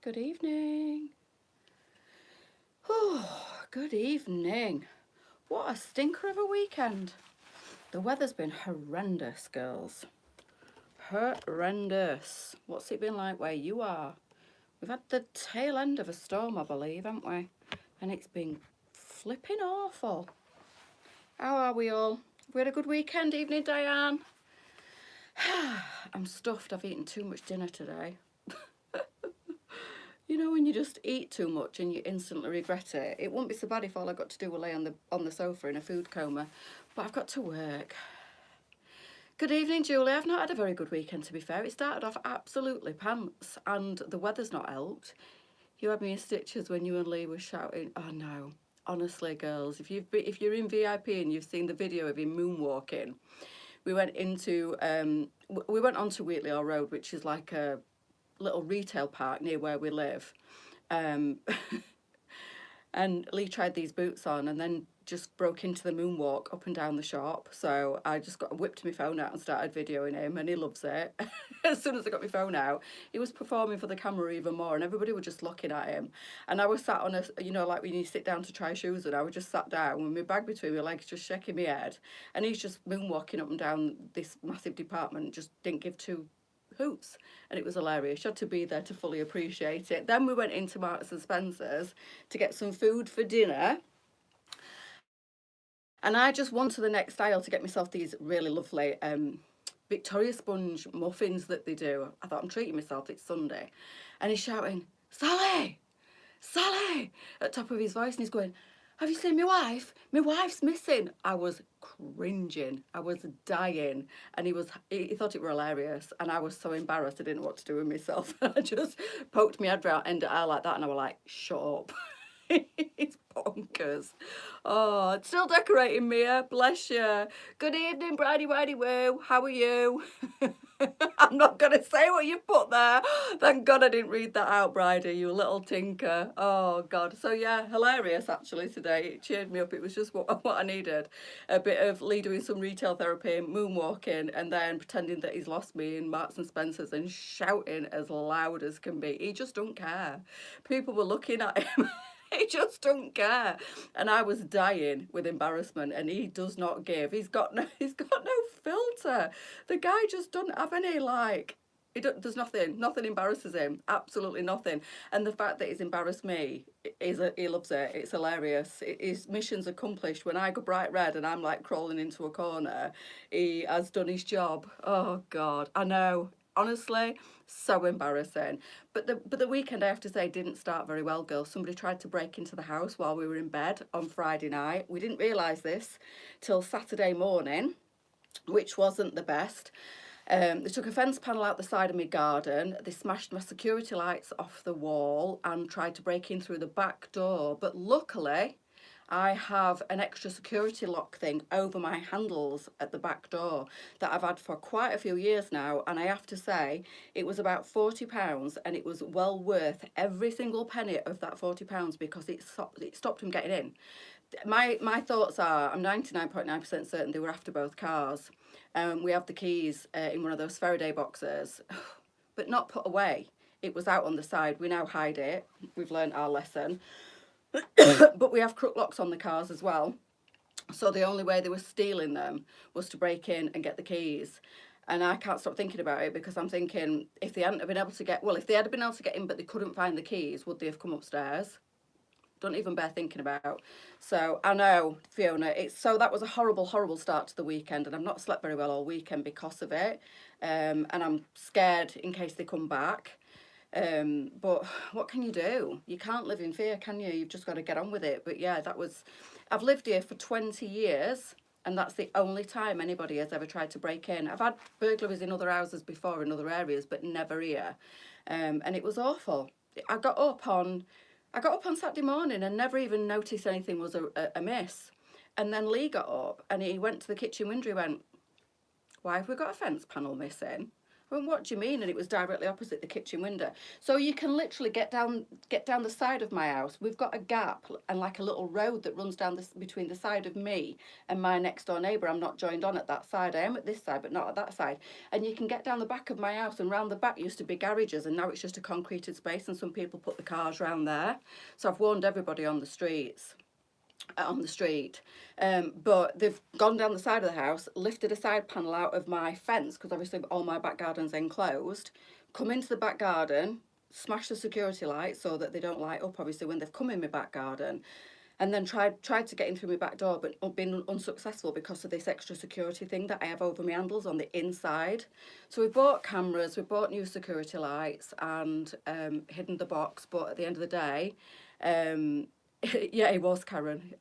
Good evening. Oh, good evening. What a stinker of a weekend. The weather's been horrendous, girls. Horrendous. What's it been like where you are? We've had the tail end of a storm, I believe, haven't we? And it's been flipping awful. How are we all? We had a good weekend, evening, Diane? I'm stuffed. I've eaten too much dinner today. You know when you just eat too much and you instantly regret it? It wouldn't be so bad if all I got to do was lay on the sofa in a food coma. But I've got to work. Good evening, Julie. I've not had a very good weekend, to be fair. It started off absolutely pants and the weather's not helped. You had me in stitches when you and Lee were shouting. Oh no. Honestly, girls, if you're in VIP and you've seen the video of him moonwalking, we went onto Wheatley Hall Road, which is like a little retail park near where we live. And Lee tried these boots on and then just broke into the moonwalk up and down the shop. So I just whipped my phone out and started videoing him, and he loves it. As soon as I got my phone out, he was performing for the camera even more, and everybody was just looking at him. And I was sat on like when you sit down to try shoes, and I was just sat down with my bag between my legs, just shaking my head. And he's just moonwalking up and down this massive department, just didn't give two hoots, and it was hilarious. You had to be there to fully appreciate it. Then we went into Marks and Spencer's to get some food for dinner, and I just went to the next aisle to get myself these really lovely Victoria sponge muffins that they do. I thought, I'm treating myself, it's Sunday. And he's shouting, Sally, Sally, at the top of his voice, and he's going, have you seen my wife? My wife's missing. I was cringing. I was dying. And he thought it were hilarious. And I was so embarrassed I didn't know what to do with myself. I just poked my head round end of aisle like that, and I was like, shut up. It's bonkers. Oh, it's still decorating, Mia. Bless you. Good evening, Bridie Whitey Woo. How are you? I'm not going to say what you put there. Thank God I didn't read that out, Bridie, you little tinker. Oh, God. So, yeah, hilarious, actually, today. It cheered me up. It was just what I needed. A bit of Lee doing some retail therapy, moonwalking, and then pretending that he's lost me in Marks and Spencer's and shouting as loud as can be. He just don't care. People were looking at him. He just don't care, and I was dying with embarrassment. And he does not give. He's got no filter. The guy just doesn't have any there's nothing embarrasses him, absolutely nothing. And the fact that he's embarrassed me he loves it. It's hilarious. His mission's accomplished. When I go bright red and I'm like crawling into a corner, he has done his job. Oh God, I know. Honestly, so embarrassing. But the weekend, I have to say, didn't start very well, girls. Somebody tried to break into the house while we were in bed on Friday night. We didn't realise this till Saturday morning, which wasn't the best. They took a fence panel out the side of my garden. They smashed my security lights off the wall and tried to break in through the back door. But luckily, I have an extra security lock thing over my handles at the back door that I've had for quite a few years now, and I have to say it was about £40, and it was well worth every single penny of that £40 because it stopped him getting in. My thoughts are, I'm 99.9% certain they were after both cars. We have the keys in one of those Faraday boxes, but not put away. It was out on the side. We now hide it. We've learned our lesson. But we have crook locks on the cars as well. So the only way they were stealing them was to break in and get the keys. And I can't stop thinking about it because I'm thinking, if they hadn't been able to get in but they couldn't find the keys, would they have come upstairs? Don't even bear thinking about. So I know, Fiona, that was a horrible, horrible start to the weekend, and I've not slept very well all weekend because of it. And I'm scared in case they come back. But what can you do? You can't live in fear, can you? You've just got to get on with it. But yeah, I've lived here for 20 years, and that's the only time anybody has ever tried to break in. I've had burglaries in other houses before in other areas, but never here. And it was awful. I got up on Saturday morning and never even noticed anything was amiss. And then Lee got up and he went to the kitchen window. He went, why have we got a fence panel missing? Well, what do you mean? And it was directly opposite the kitchen window. So you can literally get down the side of my house. We've got a gap and like a little road that runs down this between the side of me and my next door neighbour. I'm not joined on at that side. I am at this side, but not at that side. And you can get down the back of my house, and round the back used to be garages, and now it's just a concreted space, and some people put the cars round there. So I've warned everybody on the street, but they've gone down the side of the house, lifted a side panel out of my fence, because obviously all my back garden's enclosed, come into the back garden, smash the security light so that they don't light up obviously when they've come in my back garden, and then tried to get in through my back door, but been unsuccessful because of this extra security thing that I have over my handles on the inside. So we bought cameras, we bought new security lights, and hidden the box, but at the end of the day, yeah, it was Karen.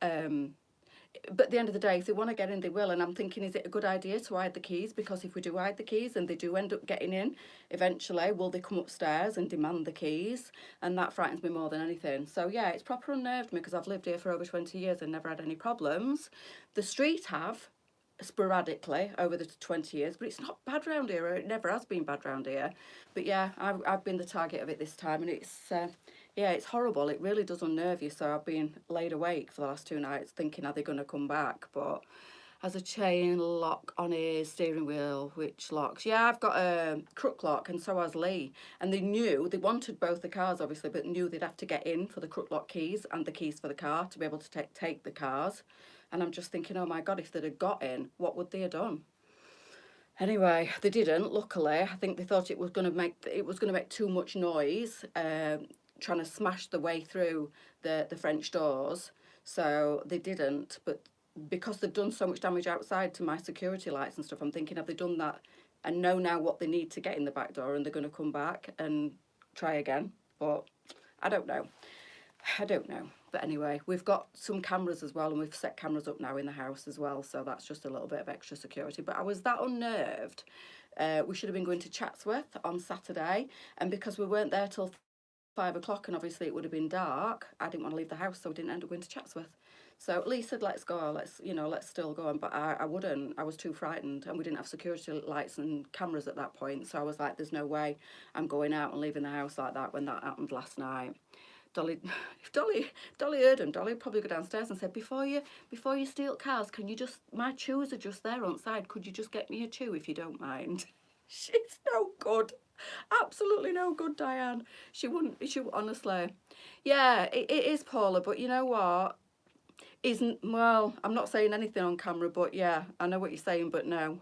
But at the end of the day, if they want to get in, they will. And I'm thinking, is it a good idea to hide the keys? Because if we do hide the keys and they do end up getting in, eventually, will they come upstairs and demand the keys? And that frightens me more than anything. So yeah, it's proper unnerved me, because I've lived here for over 20 years and never had any problems. The street have, sporadically over the 20 years, but it's not bad round here. It never has been bad round here. But yeah, I've been the target of it this time, and it's yeah, it's horrible. It really does unnerve you. So I've been laid awake for the last 2 nights thinking, are they going to come back? But has a chain lock on his steering wheel, which locks. Yeah, I've got a crook lock, and so has Lee. And they wanted both the cars, obviously, but knew they'd have to get in for the crook lock keys and the keys for the car to be able to take the cars. And I'm just thinking, oh my God, if they'd have got in, what would they have done? Anyway, they didn't, luckily. I think they thought it was going to make too much noise, trying to smash the way through the French doors. So they didn't, but because they've done so much damage outside to my security lights and stuff, I'm thinking, have they done that and know now what they need to get in the back door, and they're going to come back and try again? But I don't know. But anyway, we've got some cameras as well, and we've set cameras up now in the house as well, so that's just a little bit of extra security. But I was that unnerved. We should have been going to Chatsworth on Saturday, and because we weren't there till 5 o'clock, and obviously it would have been dark, I didn't want to leave the house, so we didn't end up going to Chatsworth. So Lee said, let's go, let's still go on, but I wouldn't. I was too frightened, and we didn't have security lights and cameras at that point, so I was like, there's no way I'm going out and leaving the house like that when that happened last night. If Dolly heard him, Dolly would probably go downstairs and said, before you steal cars, can you just, my chews are just there on side, could you just get me a chew if you don't mind? She's no good. Absolutely no good, Diane. She wouldn't, honestly. Yeah, it is, Paula, but you know what? Well, I'm not saying anything on camera, but yeah, I know what you're saying, but no.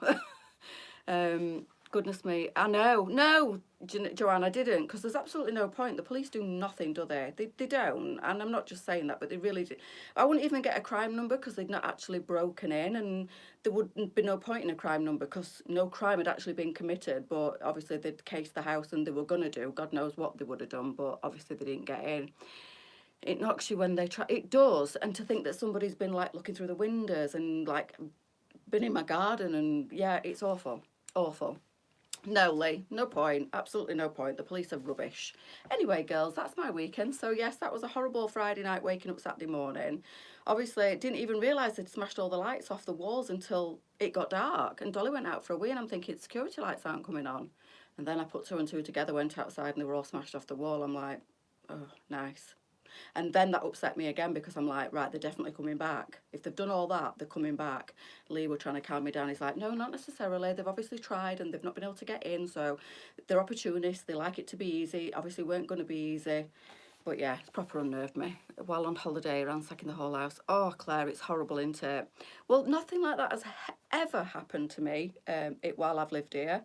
Goodness me, I know. No, Joanne, I didn't, because there's absolutely no point. The police do nothing, do they? They don't, and I'm not just saying that, but they really do. I wouldn't even get a crime number because they'd not actually broken in, and there wouldn't be no point in a crime number because no crime had actually been committed, but obviously they'd cased the house, and they were going to do, God knows what they would have done, but obviously they didn't get in. It knocks you when they try. It does, and to think that somebody's been like looking through the windows and like been in my garden, and yeah, it's awful. No, Lee, no point. Absolutely no point. The police are rubbish. Anyway, girls, that's my weekend. So, yes, that was a horrible Friday night waking up Saturday morning. Obviously, didn't even realise they'd smashed all the lights off the walls until it got dark. And Dolly went out for a wee, and I'm thinking, security lights aren't coming on. And then I put 2 and 2 together, went outside, and they were all smashed off the wall. I'm like, oh, nice. And then that upset me again, because I'm like, right, they're definitely coming back. If they've done all that, they're coming back. Lee were trying to calm me down. He's like, no, not necessarily. They've obviously tried and they've not been able to get in. So they're opportunists. They like it to be easy. Obviously weren't going to be easy. But yeah, it's proper unnerved me. While on holiday, ransacking the whole house. Oh, Claire, it's horrible, isn't it? Well, nothing like that has ever happened to me while I've lived here.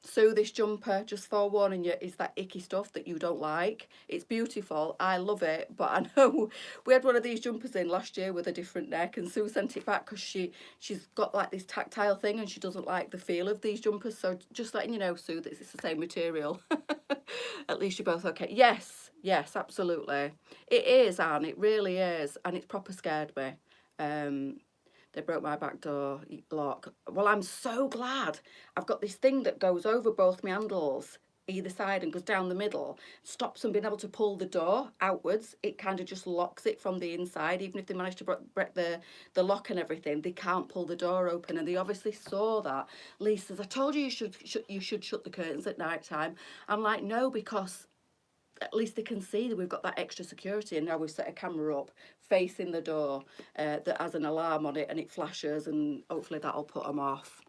So this jumper, just forewarning you, is that icky stuff that you don't like. It's beautiful, I love it, but I know we had one of these jumpers in last year with a different neck, and Sue sent it back because she's got like this tactile thing and she doesn't like the feel of these jumpers. So just letting you know, Sue, that it's the same material. At least you're both okay. Yes, absolutely. It is, Anne, it really is, and it's proper scared me. They broke my back door lock. Well, I'm so glad. I've got this thing that goes over both my handles either side and goes down the middle, stops them being able to pull the door outwards. It kind of just locks it from the inside. Even if they manage to break the lock and everything, they can't pull the door open. And they obviously saw that. Lee says, I told you you should shut the curtains at night time. I'm like, no, because at least they can see that we've got that extra security, and now we've set a camera up facing the door that has an alarm on it, and it flashes, and hopefully that'll put them off.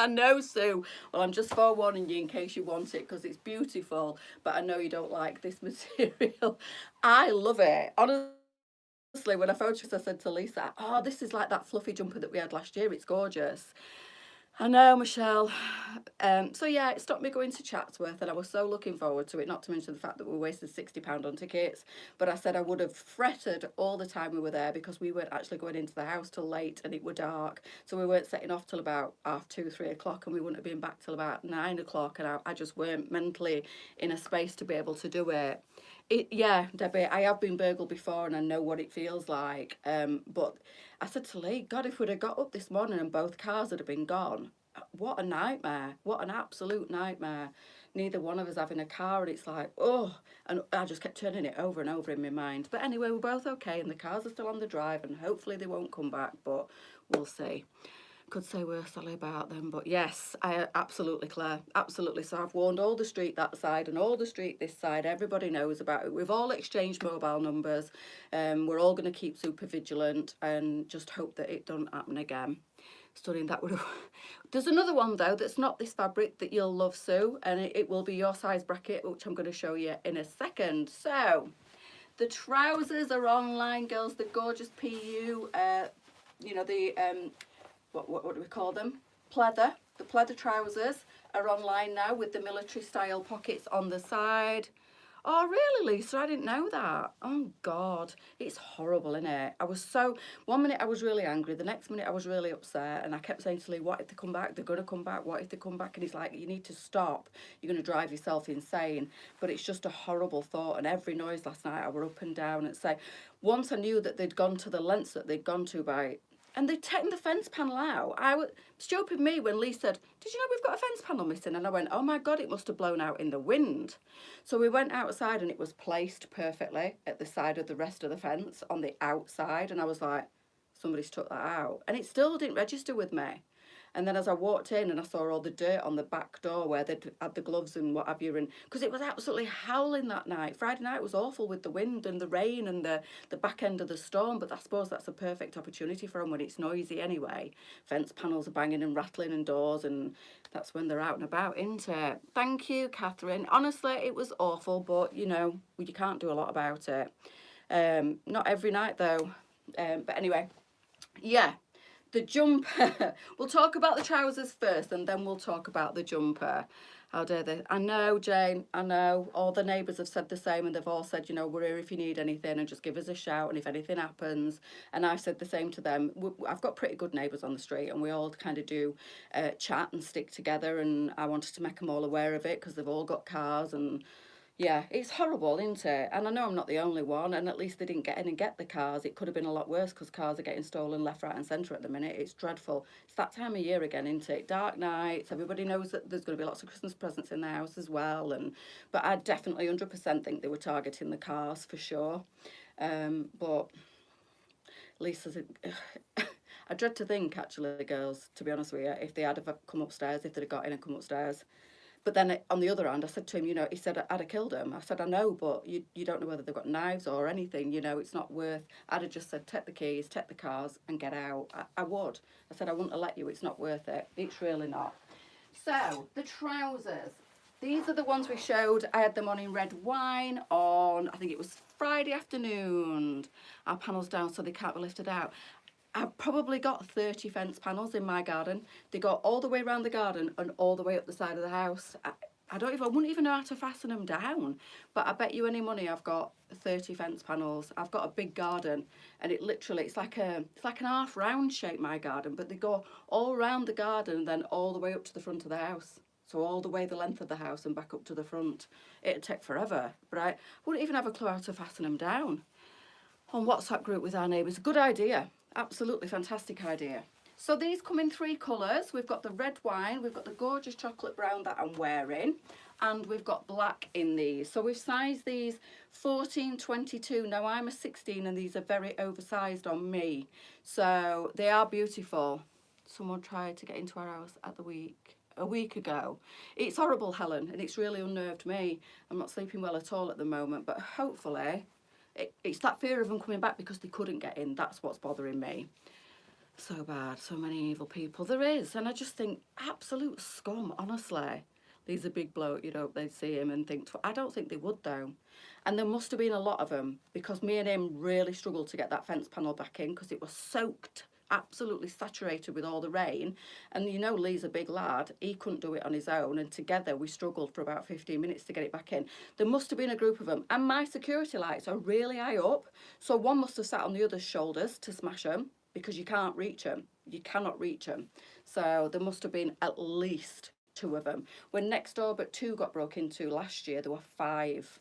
I know, Sue. Well, I'm just forewarning you in case you want it, because it's beautiful, but I know you don't like this material. I love it. Honestly, when I photographed, I said to Lisa, oh, this is like that fluffy jumper that we had last year. It's gorgeous. I know, Michelle. So yeah, it stopped me going to Chatsworth, and I was so looking forward to it, not to mention the fact that we wasted £60 on tickets. But I said I would have fretted all the time we were there, because we weren't actually going into the house till late and it were dark. So we weren't setting off till about 2:30, 3 o'clock, and we wouldn't have been back till about 9 o'clock, and I just weren't mentally in a space to be able to do it. Yeah, Debbie, I have been burgled before and I know what it feels like. But I said to Lee, God, if we'd have got up this morning and both cars had been gone, what a nightmare. What an absolute nightmare. Neither one of us having a car, and it's like, oh, and I just kept turning it over and over in my mind. But anyway, we're both okay, and the cars are still on the drive, and hopefully they won't come back, but we'll see. Could say worse about them, but yes, absolutely, Claire, absolutely. So I've warned all the street that side and all the street this side. Everybody knows about it. We've all exchanged mobile numbers. We're all going to keep super vigilant and just hope that it doesn't happen again. Studying that would have... There's another one though that's not this fabric that you'll love, Sue, and it will be your size bracket, which I'm going to show you in a second. So the trousers are online, girls. The gorgeous PU, you know, the what do we call them? Pleather. The pleather trousers are online now with the military style pockets on the side. Oh, really, Lisa? I didn't know that. Oh, God. It's horrible, isn't it? One minute I was really angry, the next minute I was really upset, and I kept saying to Lee, what if they come back? They're going to come back. What if they come back? And he's like, you need to stop. You're going to drive yourself insane. But it's just a horrible thought, and every noise last night I were up and down and say, once I knew that they'd gone to the lengths that they'd gone to by... And they'd taken the fence panel out. Stupid me when Lee said, did you know we've got a fence panel missing? And I went, oh my God, it must have blown out in the wind. So we went outside and it was placed perfectly at the side of the rest of the fence on the outside. And I was like, somebody's took that out. And it still didn't register with me. And then as I walked in and I saw all the dirt on the back door where they'd had the gloves and what have you, and because it was absolutely howling that night. Friday night was awful with the wind and the rain and the back end of the storm, but I suppose that's a perfect opportunity for them when it's noisy anyway. Fence panels are banging and rattling and doors, and that's when they're out and about, isn't it? Thank you, Catherine. Honestly, it was awful, but you know, you can't do a lot about it. Not every night though. But anyway, yeah. The jumper, we'll talk about the trousers first and then we'll talk about the jumper. How dare they? I know, Jane, I know. All the neighbours have said the same, and they've all said, you know, we're here if you need anything and just give us a shout and if anything happens. And I've said the same to them. I've got pretty good neighbours on the street, and we all kind of do chat and stick together, and I wanted to make them all aware of it because they've all got cars, and yeah, it's horrible, isn't it? And I know I'm not the only one, and at least they didn't get in and get the cars. It could have been a lot worse because cars are getting stolen left, right and centre at the minute. It's dreadful. It's that time of year again, isn't it? Dark nights, everybody knows that there's going to be lots of Christmas presents in the house as well. But I definitely 100% think they were targeting the cars for sure. But Lisa's... I dread to think, actually, girls, to be honest with you, if they had have come upstairs, if they'd have got in and come upstairs. But then on the other hand, I said to him, you know, he said, I'd have killed him. I said, I know, but you don't know whether they've got knives or anything, you know, it's not worth... I'd have just said, take the keys, take the cars and get out. I would. I said, I wouldn't have let you. It's not worth it. It's really not. So, the trousers. These are the ones we showed. I had them on in red wine on, I think it was Friday afternoon. Our panel's down so they can't be lifted out. I've probably got 30 fence panels in my garden. They go all the way around the garden and all the way up the side of the house. I wouldn't even know how to fasten them down. But I bet you any money I've got 30 fence panels. I've got a big garden, and it's like an half round shape, my garden, but they go all around the garden and then all the way up to the front of the house. So all the way the length of the house and back up to the front. It'd take forever, but I wouldn't even have a clue how to fasten them down. On WhatsApp group with our neighbours. Good idea. Absolutely fantastic idea. So these come in 3 colours. We've got the red wine, we've got the gorgeous chocolate brown that I'm wearing, and we've got black in these. So we've sized these 14, 22. Now I'm a 16 and these are very oversized on me. So they are beautiful. Someone tried to get into our house a week ago. It's horrible, Helen, and it's really unnerved me. I'm not sleeping well at all at the moment, but hopefully it's that fear of them coming back because they couldn't get in. That's what's bothering me. So bad, so many evil people. There is, and I just think absolute scum, honestly. He's a big bloke, you know, they'd see him and think, I don't think they would though. And there must have been a lot of them because me and him really struggled to get that fence panel back in because it was soaked, absolutely saturated with all the rain. And you know, Lee's a big lad, he couldn't do it on his own, and together we struggled for about 15 minutes to get it back in. There must have been a group of them, and my security lights are really high up, so one must have sat on the other's shoulders to smash them, because you can't reach them. You cannot reach them. So there must have been at least 2 of them. When next door but 2 got broke into last year, there were 5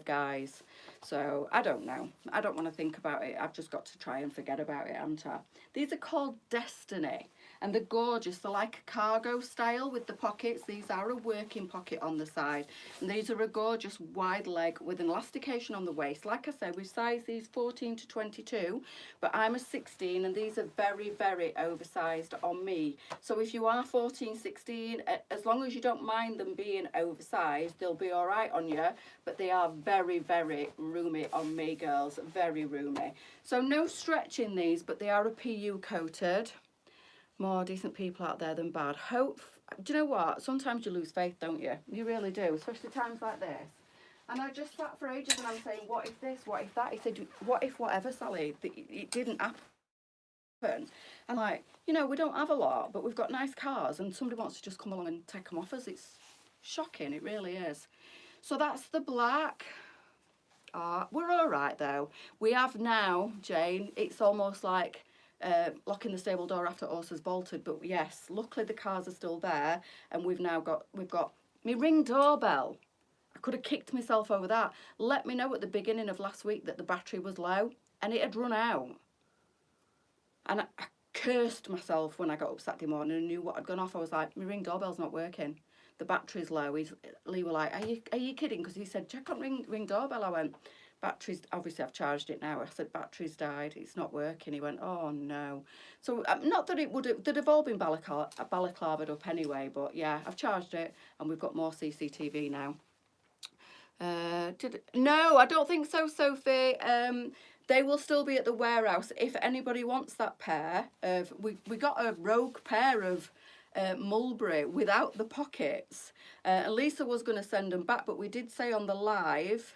guys. So I don't know. I don't want to think about it. I've just got to try and forget about it, haven't I? These are called Destiny, and they're gorgeous. They're like a cargo style with the pockets. These are a working pocket on the side, and these are a gorgeous wide leg with an elastication on the waist. Like I said, we size these 14 to 22, but I'm a 16 and these are very, very oversized on me. So if you are 14, 16, as long as you don't mind them being oversized, they'll be all right on you, but they are very, very roomy on me, girls, very roomy. So no stretch in these, but they are a PU coated. More decent people out there than bad. Hope. Do you know what? Sometimes you lose faith, don't you? You really do, especially times like this. And I just sat for ages and I'm saying, what if this, what if that? He said, what if whatever, Sally? It didn't happen. I'm like, you know, we don't have a lot, but we've got nice cars, and somebody wants to just come along and take them off us. It's shocking, it really is. So that's the black. We're all right though. We have now, Jane, it's almost like locking the stable door after horse has bolted, but yes, luckily the cars are still there, and we've got my Ring doorbell. I could have kicked myself over that. Let me know at the beginning of last week that the battery was low and it had run out, and I cursed myself when I got up Saturday morning and knew what had gone off. I was like, my Ring doorbell's not working, the battery's low. Lee were like, are you kidding? Because he said, check on Ring doorbell. I went, batteries, obviously I've charged it now. I said, battery's died, it's not working. He went, oh no. So not that they'd have all been balaclavaed up anyway, but yeah, I've charged it and we've got more CCTV now. No, I don't think so, Sophie. They will still be at the warehouse. If anybody wants that pair of, we got a rogue pair of mulberry without the pockets. And Lisa was going to send them back, but we did say on the live,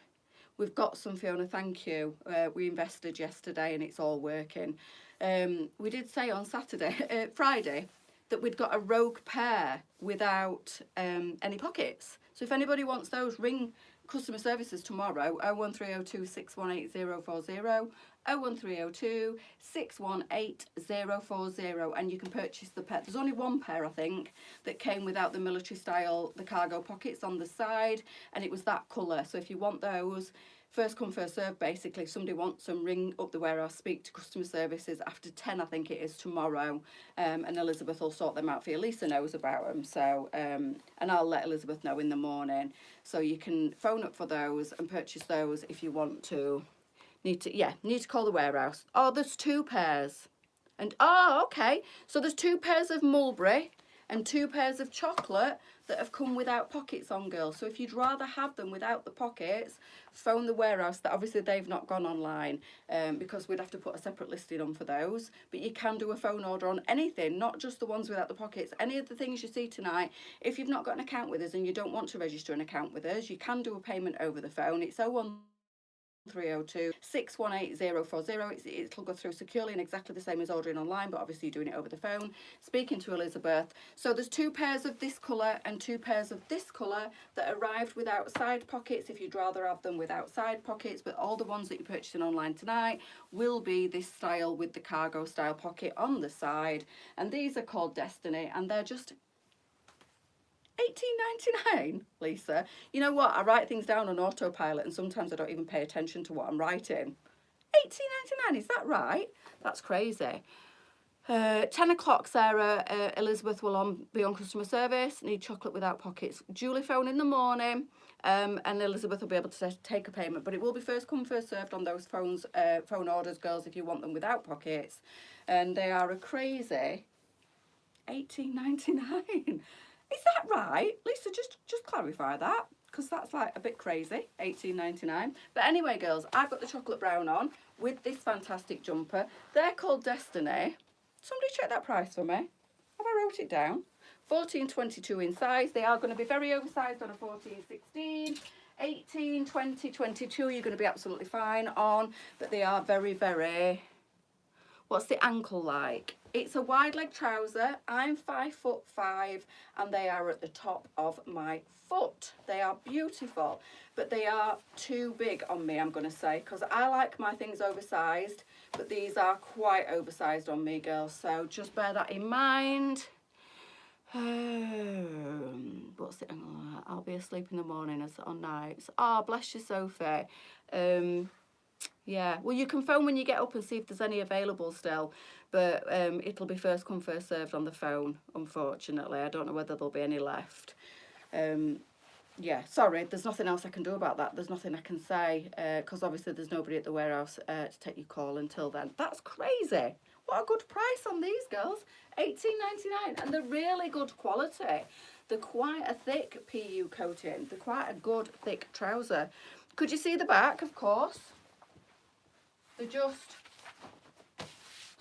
we've got some, Fiona, thank you. We invested yesterday and it's all working. We did say on Friday, that we'd got a rogue pair without any pockets. So if anybody wants those, ring customer services tomorrow, 01302 618 040, 01302 618 040, and you can purchase the pair. There's only one pair, I think, that came without the military style, the cargo pockets on the side, and it was that colour. So if you want those, first come, first serve, basically. If somebody wants them, ring up the warehouse, speak to customer services after 10, I think it is, tomorrow, and Elizabeth will sort them out for you. Lisa knows about them, so, and I'll let Elizabeth know in the morning. So you can phone up for those and purchase those if you want to. Need to call the warehouse. Oh, there's 2 pairs. And, oh, okay. So there's 2 pairs of mulberry and 2 pairs of chocolate that have come without pockets on, girls. So if you'd rather have them without the pockets, phone the warehouse. That obviously they've not gone online, because we'd have to put a separate listing on for those. But you can do a phone order on anything, not just the ones without the pockets. Any of the things you see tonight, if you've not got an account with us and you don't want to register an account with us, you can do a payment over the phone. It's 01302 618 040. It'll go through securely and exactly the same as ordering online, but obviously you're doing it over the phone. Speaking to Elizabeth. So there's 2 pairs of this colour and 2 pairs of this colour that arrived without side pockets, if you'd rather have them without side pockets, but all the ones that you're purchasing online tonight will be this style with the cargo style pocket on the side. And these are called Destiny, and they're just $18.99, Lisa. You know what? I write things down on autopilot and sometimes I don't even pay attention to what I'm writing. $18.99, is that right? That's crazy. 10 o'clock, Sarah, Elizabeth will be on customer service. Need chocolate without pockets. Julie phone in the morning, and Elizabeth will be able to take a payment. But it will be first come, first served on those phone orders, girls, if you want them without pockets. And they are a crazy $18.99. Is that right? Lisa, just clarify that, because that's like a bit crazy, $18.99. But anyway, girls, I've got the chocolate brown on with this fantastic jumper. They're called Destiny. Somebody check that price for me. Have I wrote it down? 14.22 in size. They are going to be very oversized on a 14.16. 18, 20, 22 you're going to be absolutely fine on. But they are very, very... What's the ankle like? It's a wide leg trouser. I'm 5'5" and they are at the top of my foot. They are beautiful, but they are too big on me, I'm going to say, because I like my things oversized, but these are quite oversized on me, girls. So just bear that in mind. What's the angle? I'll be asleep in the morning as on nights. Oh, bless you, Sophie. Yeah, well, you can phone when you get up and see if there's any available still, but it'll be first come, first served on the phone, unfortunately. I don't know whether there'll be any left. Yeah, sorry, there's nothing else I can do about that. There's nothing I can say, because obviously there's nobody at the warehouse to take your call until then. That's crazy. What a good price on these, girls. $18.99, and they're really good quality. They're quite a thick PU coating. They're quite a good, thick trouser. Could you see the back? Of course. They're just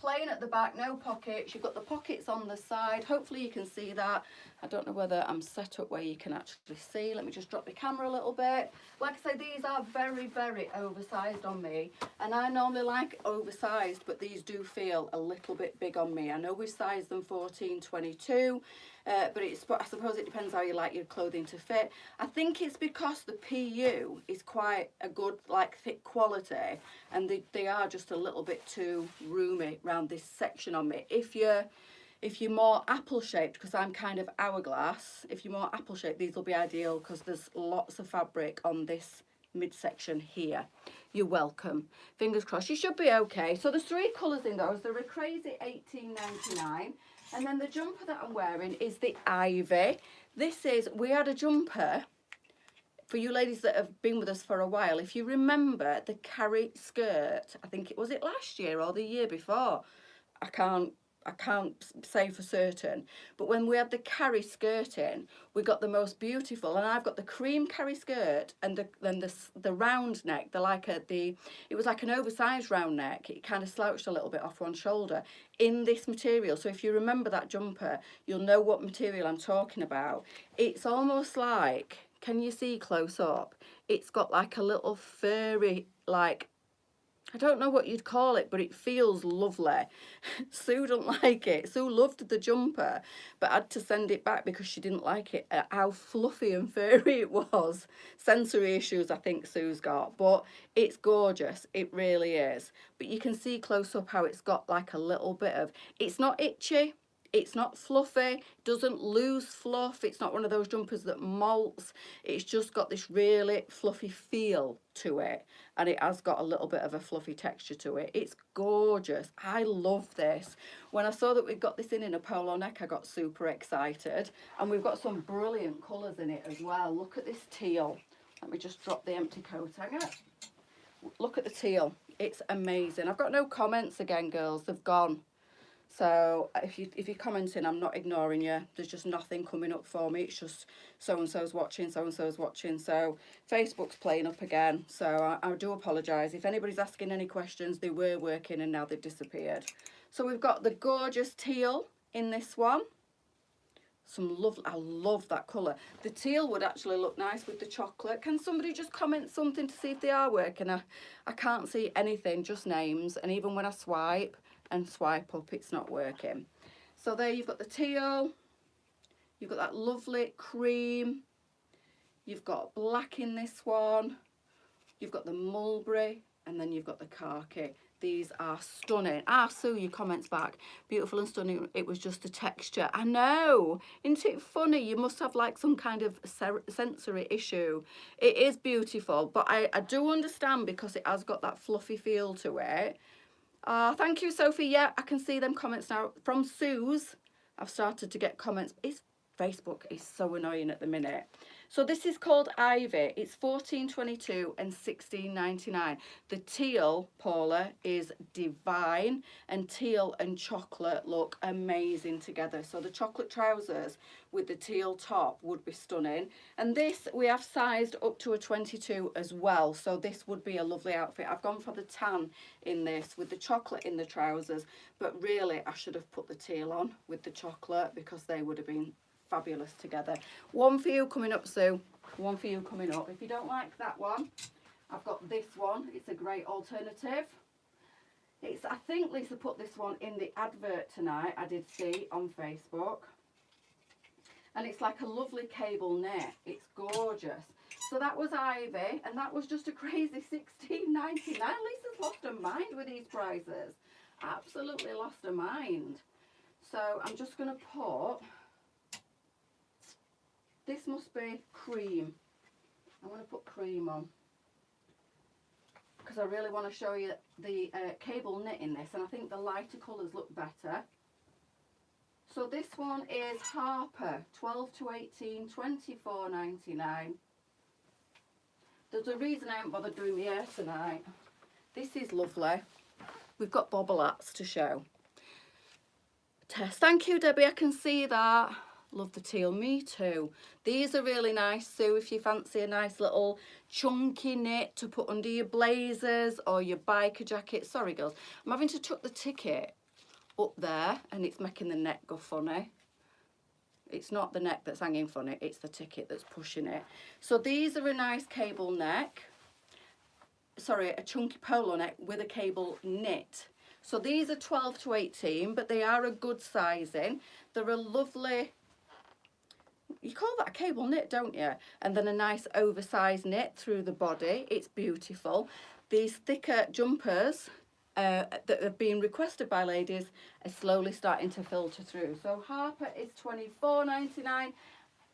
plain at the back, no pockets. You've got the pockets on the side. Hopefully you can see that. I don't know whether I'm set up where you can actually see. Let me just drop the camera a little bit. Like I say, these are very, very oversized on me. And I normally like oversized, but these do feel a little bit big on me. I know we sized them 14, 22. But I suppose it depends how you like your clothing to fit. I think it's because the PU is quite a good, like, thick quality, and they are just a little bit too roomy around this section on me. If you're more apple shaped, because I'm kind of hourglass, if you're more apple shaped, these will be ideal because there's lots of fabric on this midsection here. You're welcome. Fingers crossed. You should be okay. So there's 3 colours in those. They're a crazy $18.99. And then the jumper that I'm wearing is the Ivy. We had a jumper, for you ladies that have been with us for a while, if you remember the carry skirt, I think was it last year or the year before? I can't say for certain, but when we had the carry skirt in, we got the most beautiful, and I've got the cream carry skirt and then the round neck. It was like an oversized round neck. It kind of slouched a little bit off one shoulder in this material. So if you remember that jumper, you'll know what material I'm talking about. It's almost like, can you see close up? It's got like a little furry, like, I don't know what you'd call it, but it feels lovely. Sue don't like it. Sue loved the jumper, but had to send it back because she didn't like it, how fluffy and furry it was. Sensory issues, I think Sue's got, but it's gorgeous. It really is. But you can see close up how it's got like a little bit of, it's not itchy. It's not fluffy, doesn't lose fluff. It's not one of those jumpers that molts. It's just got this really fluffy feel to it. And it has got a little bit of a fluffy texture to it. It's gorgeous. I love this. When I saw that we'd got this in a polo neck, I got super excited. And we've got some brilliant colours in it as well. Look at this teal. Let me just drop the empty coat. Look at the teal. It's amazing. I've got no comments again, girls. They've gone. So if you're commenting, I'm not ignoring you. There's just nothing coming up for me. It's just so-and-so's watching, so-and-so's watching. So Facebook's playing up again. So I do apologise. If anybody's asking any questions, they were working and now they've disappeared. So we've got the gorgeous teal in this one. I love that colour. The teal would actually look nice with the chocolate. Can somebody just comment something to see if they are working? I can't see anything, just names. And even when I swipe up, it's not working. So there you've got the teal, you've got that lovely cream, you've got black in this one, you've got the mulberry, and then you've got the khaki. These are stunning. Sue, your comments back. Beautiful and stunning. It was just the texture. I know. Isn't it funny? You must have like some kind of sensory issue. It is beautiful, but I do understand because it has got that fluffy feel to it. Thank you, Sophie. Yeah, I can see them comments now. From Suze, I've started to get comments. Facebook is so annoying at the minute. So this is called Ivy. It's $14.22 and $16.99. The teal, Paula, is divine, and teal and chocolate look amazing together. So the chocolate trousers with the teal top would be stunning. And this we have sized up to a 22 as well. So this would be a lovely outfit. I've gone for the tan in this with the chocolate in the trousers, but really I should have put the teal on with the chocolate because they would have been fabulous together. One for you coming up, Sue. One for you coming up. If you don't like that one, I've got this one. It's a great alternative. I think Lisa put this one in the advert tonight. I did see on Facebook. And it's like a lovely cable knit. It's gorgeous. So that was Ivy, and that was just a crazy $16.99. Lisa's lost her mind with these prices. Absolutely lost her mind. So I'm just going to put... This must be cream. I'm going to put cream on because I really want to show you the cable knit in this, and I think the lighter colours look better. So this one is Harper, 12 to 18, $24.99. There's a reason I haven't bothered doing my hair tonight. This is lovely. We've got bobble hats to show. Test. Thank you, Debbie. I can see that. Love the teal. Me too. These are really nice, Sue, if you fancy a nice little chunky knit to put under your blazers or your biker jacket. Sorry, girls. I'm having to tuck the ticket up there and it's making the neck go funny. It's not the neck that's hanging funny, it's the ticket that's pushing it. So these are a nice cable neck. Sorry, a chunky polo neck with a cable knit. So these are 12 to 18, but they are a good sizing. They're a lovely... You call that a cable knit, don't you? And then a nice oversized knit through the body. It's beautiful. These thicker jumpers that have been requested by ladies are slowly starting to filter through. So Harper is $24.99.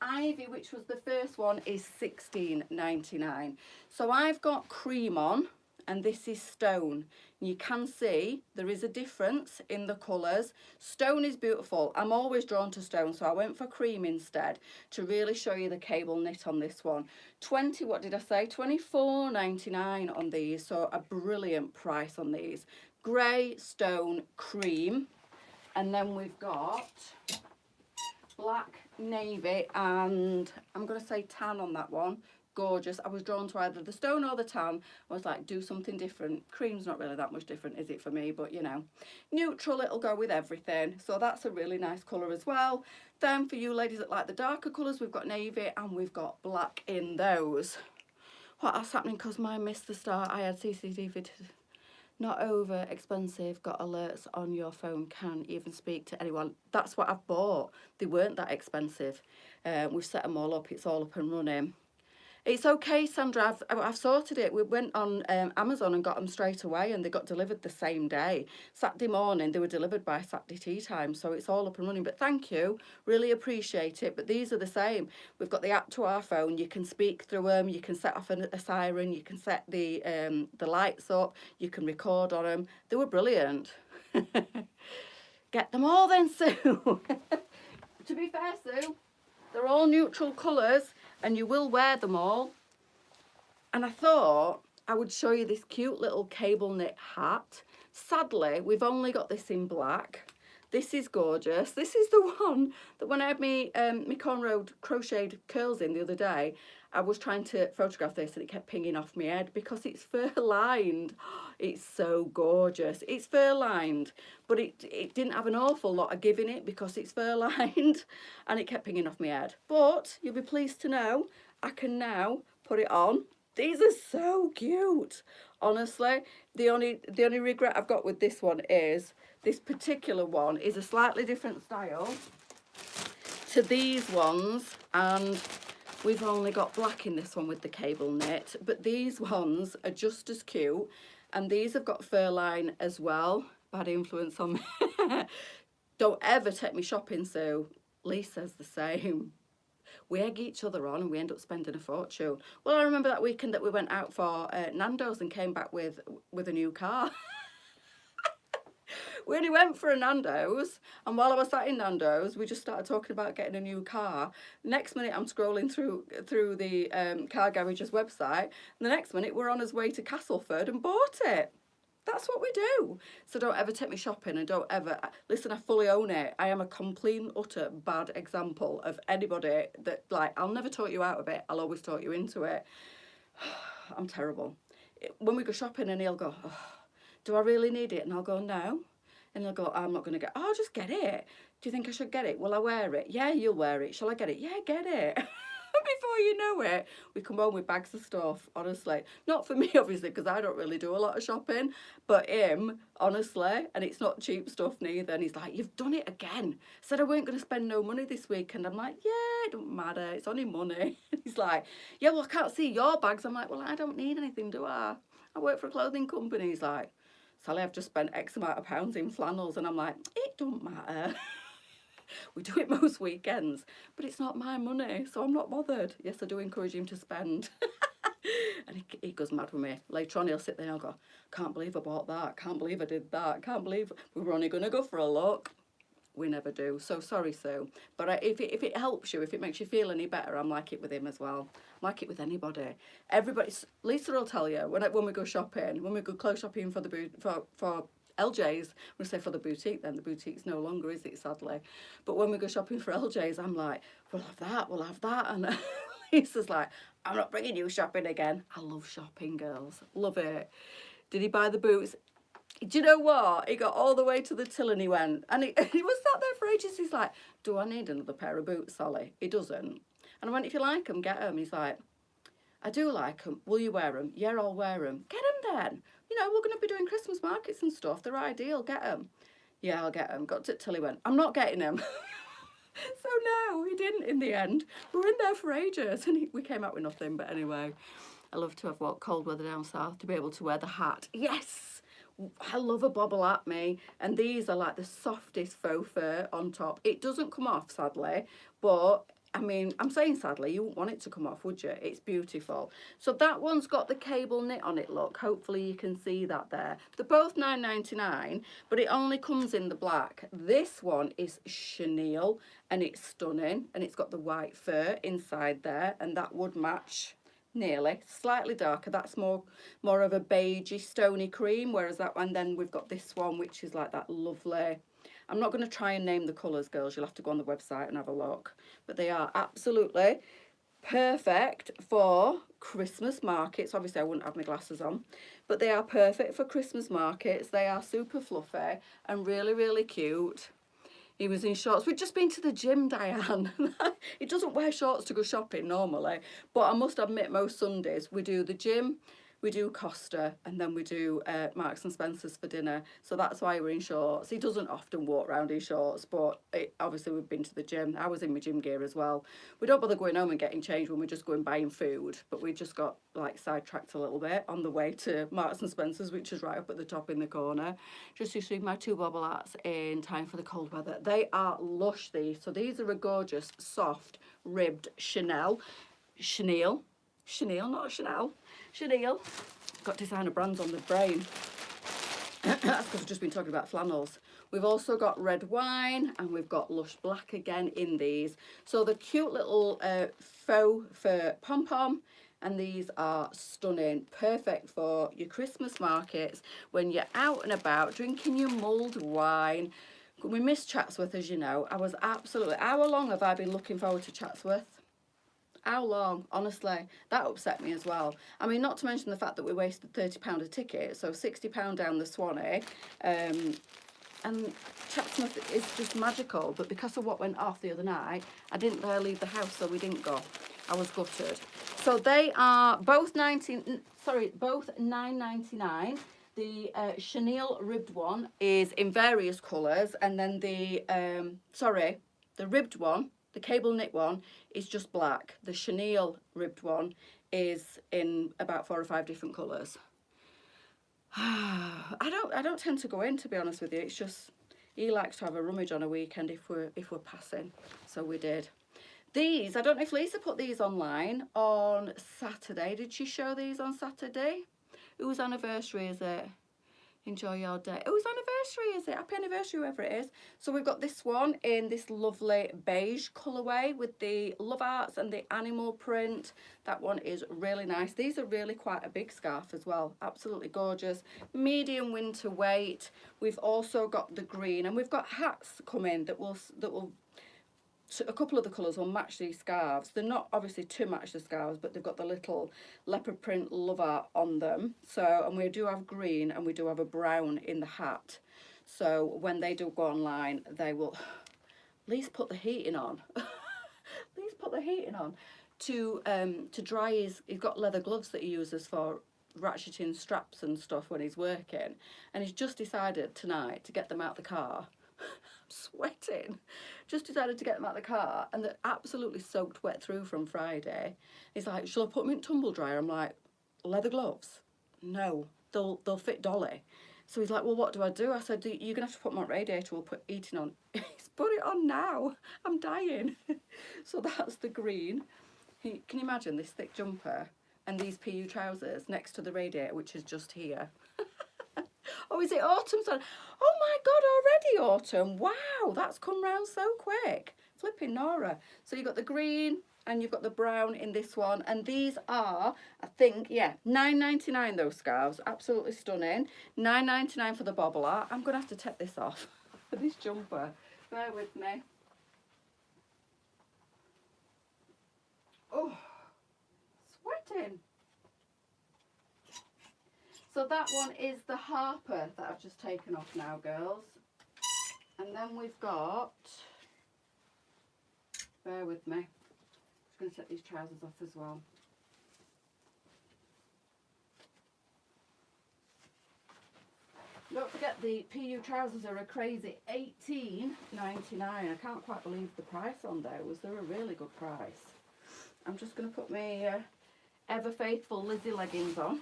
Ivy, which was the first one, is $16.99. So I've got cream on, and this is stone. You can see there is a difference in the colours. Stone is beautiful. I'm always drawn to stone, so I went for cream instead to really show you the cable knit on this one. What did I say? $24.99 on these, so a brilliant price on these. Grey, stone, cream, and then we've got black, navy, and I'm going to say tan on that one. Gorgeous. I was drawn to either the stone or the tan. I was like, do something different. Cream's not really that much different, is it, for me? But, you know, neutral, it'll go with everything. So that's a really nice colour as well. Then for you ladies that like the darker colours, we've got navy and we've got black in those. What else happening? Because mine missed the start. I had CCTV. Not over expensive. Got alerts on your phone. Can even speak to anyone. That's what I've bought. They weren't that expensive. We've set them all up. It's all up and running. It's okay, Sandra, I've sorted it. We went on Amazon and got them straight away, and they got delivered the same day. Saturday morning, they were delivered by Saturday tea time, so it's all up and running. But thank you, really appreciate it. But these are the same. We've got the app to our phone. You can speak through them. You can set off a siren. You can set the lights up. You can record on them. They were brilliant. Get them all then, Sue. To be fair, Sue, they're all neutral colours, and you will wear them all. And I thought I would show you this cute little cable knit hat. Sadly, we've only got this in black. This is gorgeous. This is the one that when I had my cornrow crocheted curls in the other day, I was trying to photograph this and it kept pinging off my head because it's fur lined. It's so gorgeous. It's fur lined, but it didn't have an awful lot of give in it because it's fur lined and it kept pinging off my head. But you'll be pleased to know I can now put it on. These are so cute. Honestly, the only regret I've got with this one is this particular one is a slightly different style to these ones, and we've only got black in this one with the cable knit, but these ones are just as cute, and these have got fur line as well. Bad influence on me. Don't ever take me shopping, Sue. Lee says the same. We egg each other on and we end up spending a fortune. Well, I remember that weekend that we went out for Nando's and came back with a new car. We only went for a Nando's, and while I was sat in Nando's, we just started talking about getting a new car. Next minute, I'm scrolling through the car garage's website, and the next minute, we're on his way to Castleford and bought it. That's what we do. So don't ever take me shopping, and don't ever listen. I fully own it. I am a complete and utter bad example of anybody that, like, I'll never talk you out of it. I'll always talk you into it. I'm terrible. When we go shopping, and he'll go, oh, do I really need it? And I'll go, no. And he'll go, I'm not going to get, oh, just get it. Do you think I should get it? Will I wear it? Yeah, you'll wear it. Shall I get it? Yeah, get it. Before you know it, we come home with bags of stuff, honestly. Not for me, obviously, because I don't really do a lot of shopping, but him, honestly, and it's not cheap stuff neither. And he's like, you've done it again. Said I weren't going to spend no money this week. And I'm like, yeah, it don't matter. It's only money. He's like, yeah, well, I can't see your bags. I'm like, well, I don't need anything, do I? I work for a clothing company. He's like, Sally, I've just spent X amount of pounds in flannels. And I'm like, it don't matter. We do it most weekends, but it's not my money, so I'm not bothered. Yes, I do encourage him to spend. And he goes mad with me. Later on, he'll sit there and I'll go, can't believe I bought that. Can't believe I did that. Can't believe we were only going to go for a look. We never do. So sorry, Sue. But if it helps you, if it makes you feel any better, I'm like it with him as well. I'm like it with anybody. Everybody. Lisa will tell you when we go shopping, when we go clothes shopping for LJ's, I'm going to say for the boutique then, the boutique's no longer, is it, sadly. But when we go shopping for LJ's, I'm like, we'll have that. And Lisa's like, I'm not bringing you shopping again. I love shopping, girls. Love it. Did he buy the boots? Do you know what? He got all the way to the till and he went, and he was sat there for ages. He's like, do I need another pair of boots, Sally? He doesn't. And I went, if you like them, get them. He's like, I do like them. Will you wear them? Yeah, I'll wear them. Get them then. You know, we're going to be doing Christmas markets and stuff. They're ideal. Get them. Yeah, I'll get them. Got to till he went, I'm not getting them. So no, he didn't in the end. We were in there for ages and we came out with nothing. But anyway, I love to have cold weather down south, to be able to wear the hat. Yes, I love a bobble at me. And these are like the softest faux fur on top. It doesn't come off, sadly, but I mean, I'm saying sadly, you wouldn't want it to come off, would you? It's beautiful. So that one's got the cable knit on it, look. Hopefully you can see that there. They're both $9.99, but it only comes in the black. This one is chenille, and it's stunning, and it's got the white fur inside there, and that would match nearly. Slightly darker. That's more of a beigey, stony cream, whereas that one, then we've got this one, which is like that lovely... I'm not going to try and name the colours, girls. You'll have to go on the website and have a look. But they are absolutely perfect for Christmas markets. Obviously, I wouldn't have my glasses on. But they are perfect for Christmas markets. They are super fluffy and really, really cute. He was in shorts. We've just been to the gym, Diane. He doesn't wear shorts to go shopping normally. But I must admit, most Sundays, we do the gym, we do Costa, and then we do Marks and Spencer's for dinner. So that's why we're in shorts. He doesn't often walk around in shorts, but obviously we've been to the gym. I was in my gym gear as well. We don't bother going home and getting changed when we're just going buying food, but we just got like sidetracked a little bit on the way to Marks and Spencer's, which is right up at the top in the corner. Just to see my two bobble hats in time for the cold weather. They are lush, these. So these are a gorgeous, soft, ribbed chenille, not Chanel. Chenille. Got designer brands on the brain. That's because I've just been talking about flannels. We've also got red wine, and we've got lush black again in these. So the cute little faux fur pom-pom, and these are stunning. Perfect for your Christmas markets when you're out and about drinking your mulled wine. We missed Chatsworth, as you know. I was absolutely... How long have I been looking forward to Chatsworth? How long? Honestly, that upset me as well. I mean, not to mention the fact that we wasted £30 a ticket, so £60 down the Swanee. And Chatsworth is just magical, but because of what went off the other night, I didn't dare leave the house, so we didn't go. I was gutted. So they are both both £9.99. The chenille ribbed one is in various colours, and then the ribbed one, the cable knit one, is just black. The chenille ribbed one is in about 4 or 5 different colours. I don't tend to go in, to be honest with you. It's just he likes to have a rummage on a weekend if we're passing. So we did. These, I don't know if Lisa put these online on Saturday. Did she show these on Saturday? Whose anniversary is it? Enjoy your day. Oh, it's anniversary, is it? Happy anniversary, whoever it is. So we've got this one in this lovely beige colourway with the love arts and the animal print. That one is really nice. These are really quite a big scarf as well. Absolutely gorgeous. Medium winter weight. We've also got the green, and we've got hats coming that will so a couple of the colours will match these scarves. They're not obviously to match the scarves, but they've got the little leopard print love art on them. So, and we do have green and we do have a brown in the hat. So when they do go online, they will at least put the heating on. At least put the heating on. To dry he's got leather gloves that he uses for ratcheting straps and stuff when he's working. And he's just decided tonight to get them out the car. Sweating. Just decided to get them out of the car, and they're absolutely soaked wet through from Friday. He's like, shall I put them in tumble dryer? I'm like, leather gloves? No, they'll fit Dolly. So he's like, well, what do I do? I said, you're gonna have to put them on radiator. We'll put heating on. He's put it on now. I'm dying. So that's the green. Can you imagine this thick jumper and these PU trousers next to the radiator, which is just here? Oh, is it autumn? Oh my God, already autumn. Wow, that's come round so quick. Flipping Nora. So you've got the green and you've got the brown in this one. And these are, I think, yeah, £9.99 those scarves. Absolutely stunning. £9.99 for the bobbler. I'm going to have to take this off for this jumper. Bear with me. Oh, sweating. So that one is the Harper that I've just taken off now, girls. And then we've got, bear with me, I'm just going to take these trousers off as well. Don't forget the PU trousers are a crazy $18.99. I can't quite believe the price on those. They're a really good price. I'm just going to put my ever faithful Lizzie leggings on.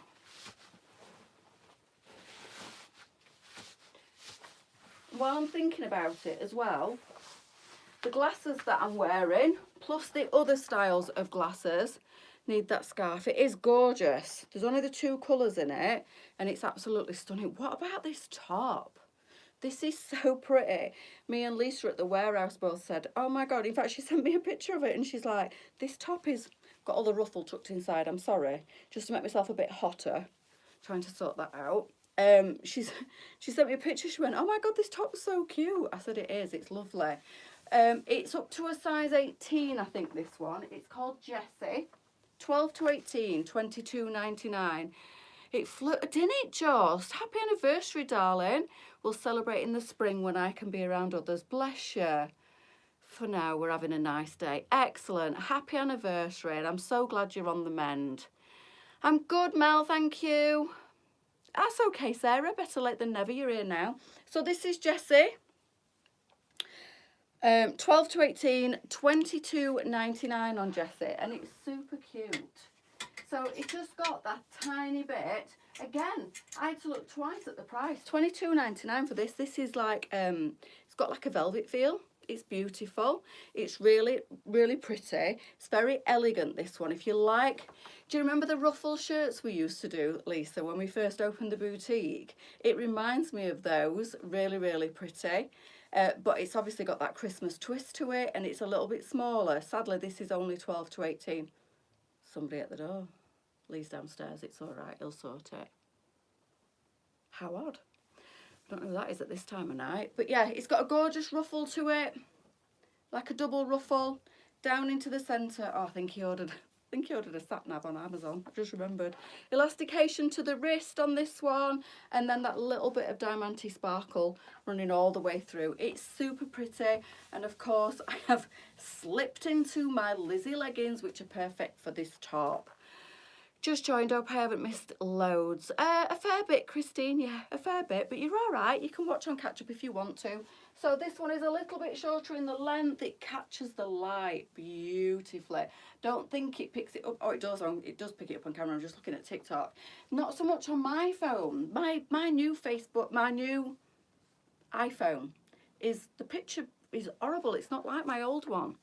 While I'm thinking about it as well, the glasses that I'm wearing, plus the other styles of glasses, need that scarf. It is gorgeous. There's only the two colours in it, and it's absolutely stunning. What about this top? This is so pretty. Me and Lisa at the warehouse both said, oh my God. In fact, she sent me a picture of it, and she's like, this top is got all the ruffle tucked inside. I'm sorry, just to make myself a bit hotter, trying to sort that out. She sent me a picture. She went, oh my God, this top's so cute. I said, it is. It's lovely. It's up to a size 18, I think, this one. It's called Jessie. 12 to 18, £22.99. It flew, didn't it just? Happy anniversary, darling. We'll celebrate in the spring when I can be around others. Bless you. For now, we're having a nice day. Excellent. Happy anniversary. And I'm so glad you're on the mend. I'm good, Mel. Thank you. That's okay, Sarah. Better late than never. You're here now. So this is Jessie. 12 to 18, £22.99 on Jessie. And it's super cute. So it just got that tiny bit. Again, I had to look twice at the price. £22.99 for this. This is like, it's got like a velvet feel. It's beautiful. It's really, really pretty. It's very elegant, this one. If you like, do you remember the ruffle shirts we used to do, Lisa, when we first opened the boutique? It reminds me of those. Really, really pretty. But it's obviously got that Christmas twist to it, and it's a little bit smaller. Sadly, this is only 12 to 18. Somebody at the door. Lee's downstairs. It's all right. He'll sort it. How odd. I don't know who that is at this time of night. But yeah, it's got a gorgeous ruffle to it. Like a double ruffle. Down into the centre. Oh, I think he ordered a sat-nav on Amazon. I've just remembered. Elastication to the wrist on this one. And then that little bit of diamante sparkle running all the way through. It's super pretty. And of course, I have slipped into my Lizzie leggings, which are perfect for this top. Just joined. Hope I haven't missed loads. A fair bit, Christine. Yeah, a fair bit. But you're all right. You can watch on catch up if you want to. So this one is a little bit shorter in the length. It catches the light beautifully. Don't think it picks it up. Oh, it does. It does pick it up on camera. I'm just looking at TikTok. Not so much on my phone. My new Facebook, my new iPhone, is the picture is horrible. It's not like my old one.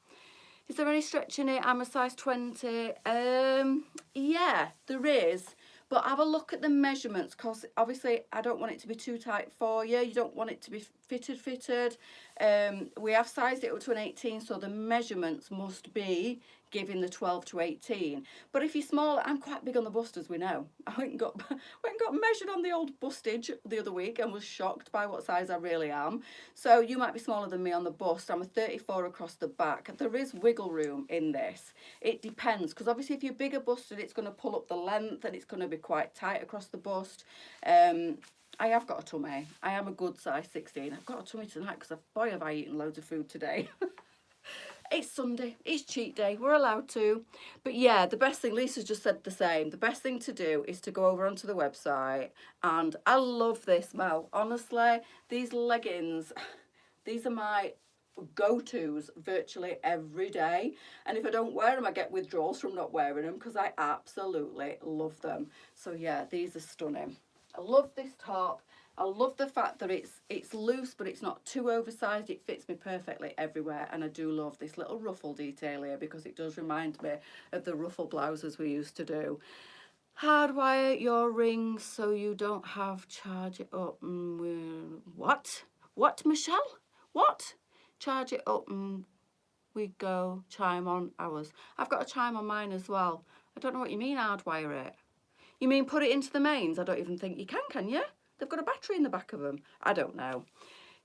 Is there any stretch in it? I'm a size 20. Yeah, there is. But have a look at the measurements, because obviously I don't want it to be too tight for you. You don't want it to be fitted. We have sized it up to an 18, so the measurements must be giving the 12 to 18. But if you're smaller, I'm quite big on the bust, as we know. I went and got measured on the old bustage the other week and was shocked by what size I really am. So you might be smaller than me on the bust. I'm a 34 across the back. There is wiggle room in this. It depends, because obviously if you're bigger busted, it's going to pull up the length and it's going to be quite tight across the bust. I have got a tummy. I am a good size 16. I've got a tummy tonight because, boy, have I eaten loads of food today. It's Sunday, it's cheat day, we're allowed to. But yeah, the best thing, Lisa's just said the same, the best thing to do is to go over onto the website. And I love this, Mel. Honestly, these leggings, these are my go-tos virtually every day. And if I don't wear them, I get withdrawals from not wearing them because I absolutely love them. So yeah, these are stunning. I love this top. I love the fact that it's loose, but it's not too oversized. It fits me perfectly everywhere. And I do love this little ruffle detail here because it does remind me of the ruffle blouses we used to do. Hardwire your rings so you don't have charge it up. What? What, Michelle? What? Charge it up and we go chime on ours. I've got a chime on mine as well. I don't know what you mean, hardwire it. You mean put it into the mains? I don't even think you can you? They've got a battery in the back of them. I don't know.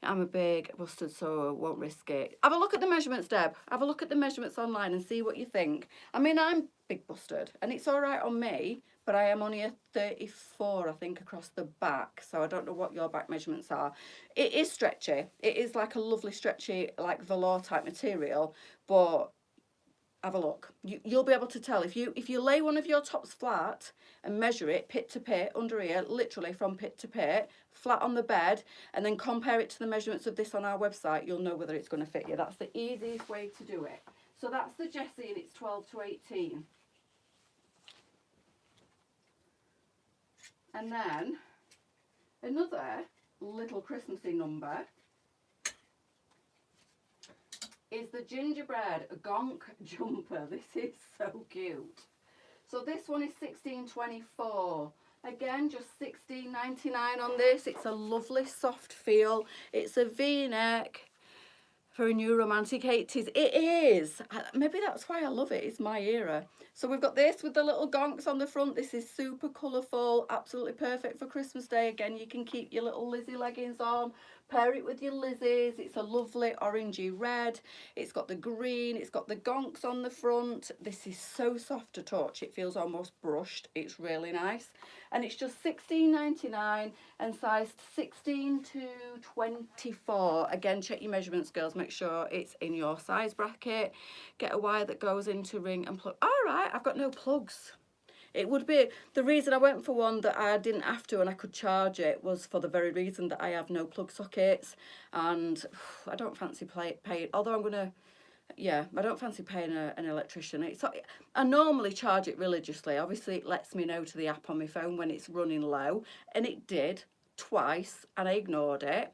I'm a big busted, so I won't risk it. Have a look at the measurements, Deb. Have a look at the measurements online and see what you think. I mean, I'm big busted, and it's all right on me, but I am only a 34, I think, across the back, so I don't know what your back measurements are. It is stretchy. It is like a lovely stretchy, like velour type material, but have a look. You'll be able to tell if you lay one of your tops flat and measure it pit to pit under here, literally from pit to pit, flat on the bed, and then compare it to the measurements of this on our website, you'll know whether it's going to fit you. That's the easiest way to do it. So that's the Jessie, and it's 12 to 18. And then another little Christmassy number is the gingerbread gonk jumper. This is so cute. So this one is $16.24. Again, just $16.99 on this. It's a lovely soft feel. It's a V-neck for a new romantic 80s. It is. Maybe that's why I love it. It's my era. So we've got this with the little gonks on the front. This is super colourful. Absolutely perfect for Christmas Day. Again, you can keep your little Lizzie leggings on. Pair it with your Lizzies. It's a lovely orangey red. It's got the green. It's got the gonks on the front. This is so soft to touch. It feels almost brushed. It's really nice. And it's just $16.99 and sized 16 to 24. Again, check your measurements, girls. Make sure it's in your size bracket. Get a wire that goes into ring and plug. All right, I've got no plugs. It would be, the reason I went for one that I didn't have to and I could charge it was for the very reason that I have no plug sockets, and I don't fancy paying, although I'm going to, yeah, I don't fancy paying an electrician. I normally charge it religiously. Obviously, it lets me know to the app on my phone when it's running low, and it did twice, and I ignored it.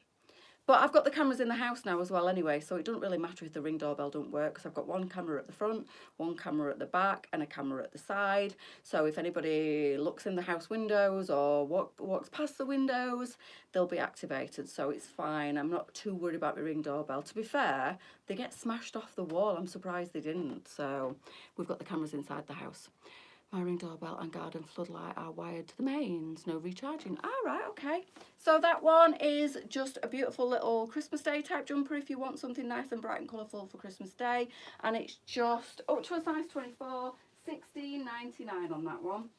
But I've got the cameras in the house now as well anyway, so it doesn't really matter if the Ring doorbell don't work, because I've got one camera at the front, one camera at the back, and a camera at the side. So if anybody looks in the house windows or walks past the windows, they'll be activated, so it's fine. I'm not too worried about my Ring doorbell. To be fair, they get smashed off the wall. I'm surprised they didn't. So we've got the cameras inside the house. My Ring doorbell and garden floodlight are wired to the mains. No recharging. All right, okay. So that one is just a beautiful little Christmas Day type jumper if you want something nice and bright and colourful for Christmas Day. And it's just up to a size 24, $16.99 on that one.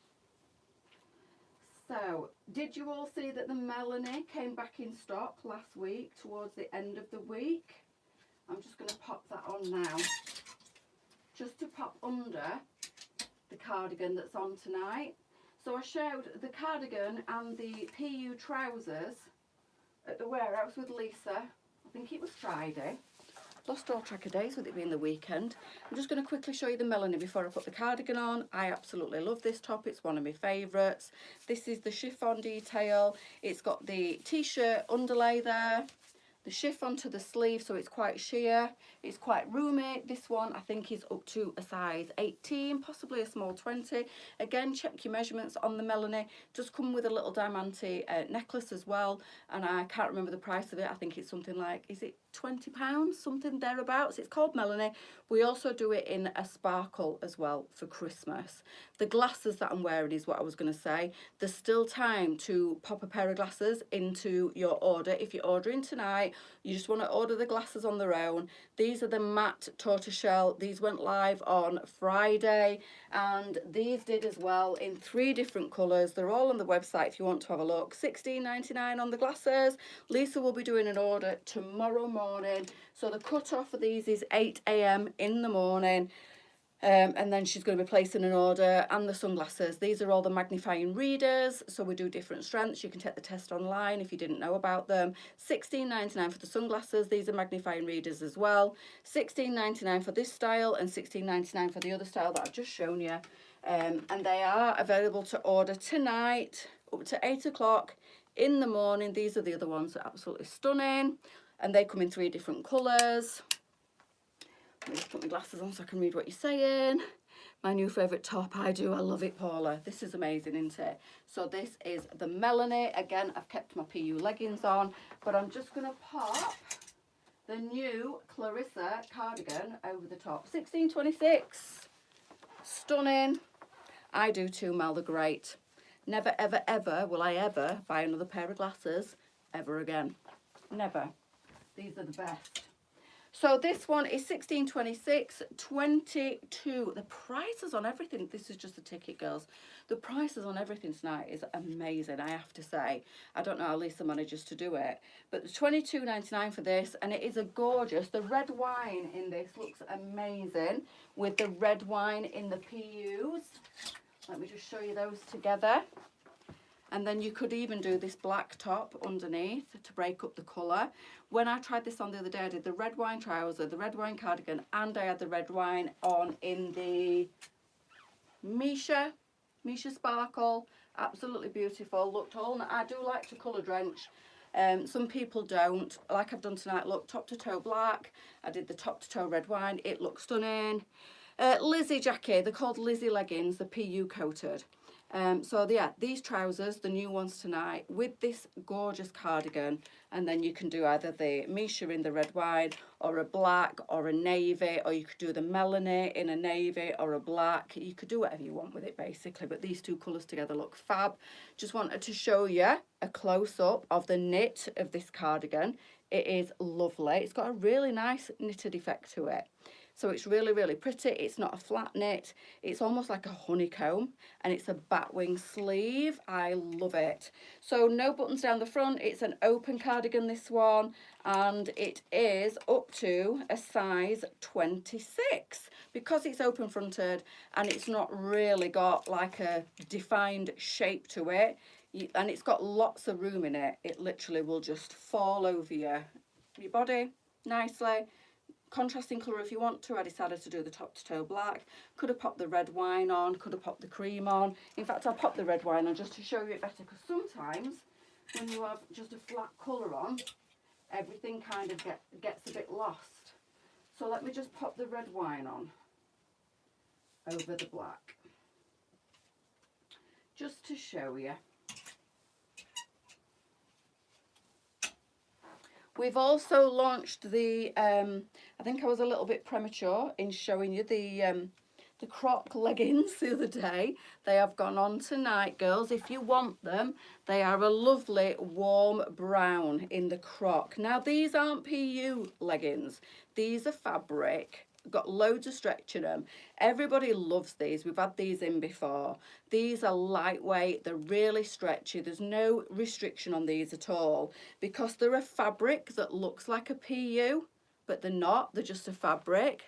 So, did you all see that the Melanie came back in stock last week towards the end of the week? I'm just going to pop that on now. Just to pop under the cardigan that's on tonight. So I showed the cardigan and the PU trousers at the warehouse with Lisa. I think it was Friday. Lost all track of days with it being the weekend. I'm just going to quickly show you the Melanie before I put the cardigan on. I absolutely love this top. It's one of my favourites. This is the chiffon detail. It's got the t-shirt underlay there, the chiffon to the sleeve, so it's quite sheer, it's quite roomy. This one I think is up to a size 18, possibly a small 20. Again, check your measurements on the Melanie. Does come with a little diamante necklace as well, and I can't remember the price of it. I think it's something like, is it £20, something thereabouts. It's called Melanie. We also do it in a sparkle as well for Christmas. The glasses that I'm wearing is what I was going to say. There's still time to pop a pair of glasses into your order. If you're ordering tonight, you just want to order the glasses on their own. These are the matte tortoiseshell. These went live on Friday, and these did as well in 3 different colours. They're all on the website if you want to have a look. £16.99 on the glasses. Lisa will be doing an order tomorrow morning. So the cut off for these is 8 AM in the morning. And then she's going to be placing an order, and the sunglasses. These are all the magnifying readers, so we do different strengths. You can take the test online if you didn't know about them. £16.99 for the sunglasses. These are magnifying readers as well. £16.99 for this style and £16.99 for the other style that I've just shown you. And they are available to order tonight up to 8 o'clock in the morning. These are the other ones that are absolutely stunning, and they come in 3 different colours. Let me just put my glasses on so I can read what you're saying. My new favourite top, I love it, Paula. This is amazing, isn't it? So this is the Melanie. Again, I've kept my PU leggings on, but I'm just going to pop the new Clarissa cardigan over the top. £16.26. Stunning. I do too, Mel, they're great. Never, ever, ever will I ever buy another pair of glasses ever again. Never. These are the best. So this one is £16.26, 22. The prices on everything, this is just a ticket, girls. The prices on everything tonight is amazing, I have to say. I don't know how Lisa manages to do it. But the £22.99 for this, and it is a gorgeous, the red wine in this looks amazing with the red wine in the PUs. Let me just show you those together. And then you could even do this black top underneath to break up the colour. When I tried this on the other day, I did the red wine trouser, the red wine cardigan, and I had the red wine on in the Misha Sparkle. Absolutely beautiful. Looked all, I do like to colour drench. Some people don't. Like I've done tonight, look, top to toe black. I did the top to toe red wine. It looks stunning. Lizzie Jackie, they're called Lizzie leggings, the PU coated. So yeah, these trousers, the new ones tonight, with this gorgeous cardigan, and then you can do either the Misha in the red wine, or a black, or a navy, or you could do the Melanie in a navy or a black. You could do whatever you want with it basically, but these 2 colours together look fab. Just wanted to show you a close-up of the knit of this cardigan. It is lovely. It's got a really nice knitted effect to it. So it's really, really pretty. It's not a flat knit. It's almost like a honeycomb, and it's a batwing sleeve. I love it. So no buttons down the front. It's an open cardigan, this one, and it is up to a size 26 because it's open fronted and it's not really got like a defined shape to it. And it's got lots of room in it. It literally will just fall over your body nicely. Contrasting colour if you want to. I decided to do the top to toe black. Could have popped the red wine on, could have popped the cream on. In fact, I'll pop the red wine on just to show you it better, because sometimes when you have just a flat colour on, everything kind of gets a bit lost. So let me just pop the red wine on over the black, just to show you. We've also launched the, I think I was a little bit premature in showing you the croc leggings the other day. They have gone on tonight, girls. If you want them, they are a lovely warm brown in the croc. Now, these aren't PU leggings. These are fabric. Got loads of stretch in them. Everybody loves these. We've had these in before. These are lightweight. They're really stretchy. There's no restriction on these at all, because they're a fabric that looks like a PU, but they're not. They're just a fabric.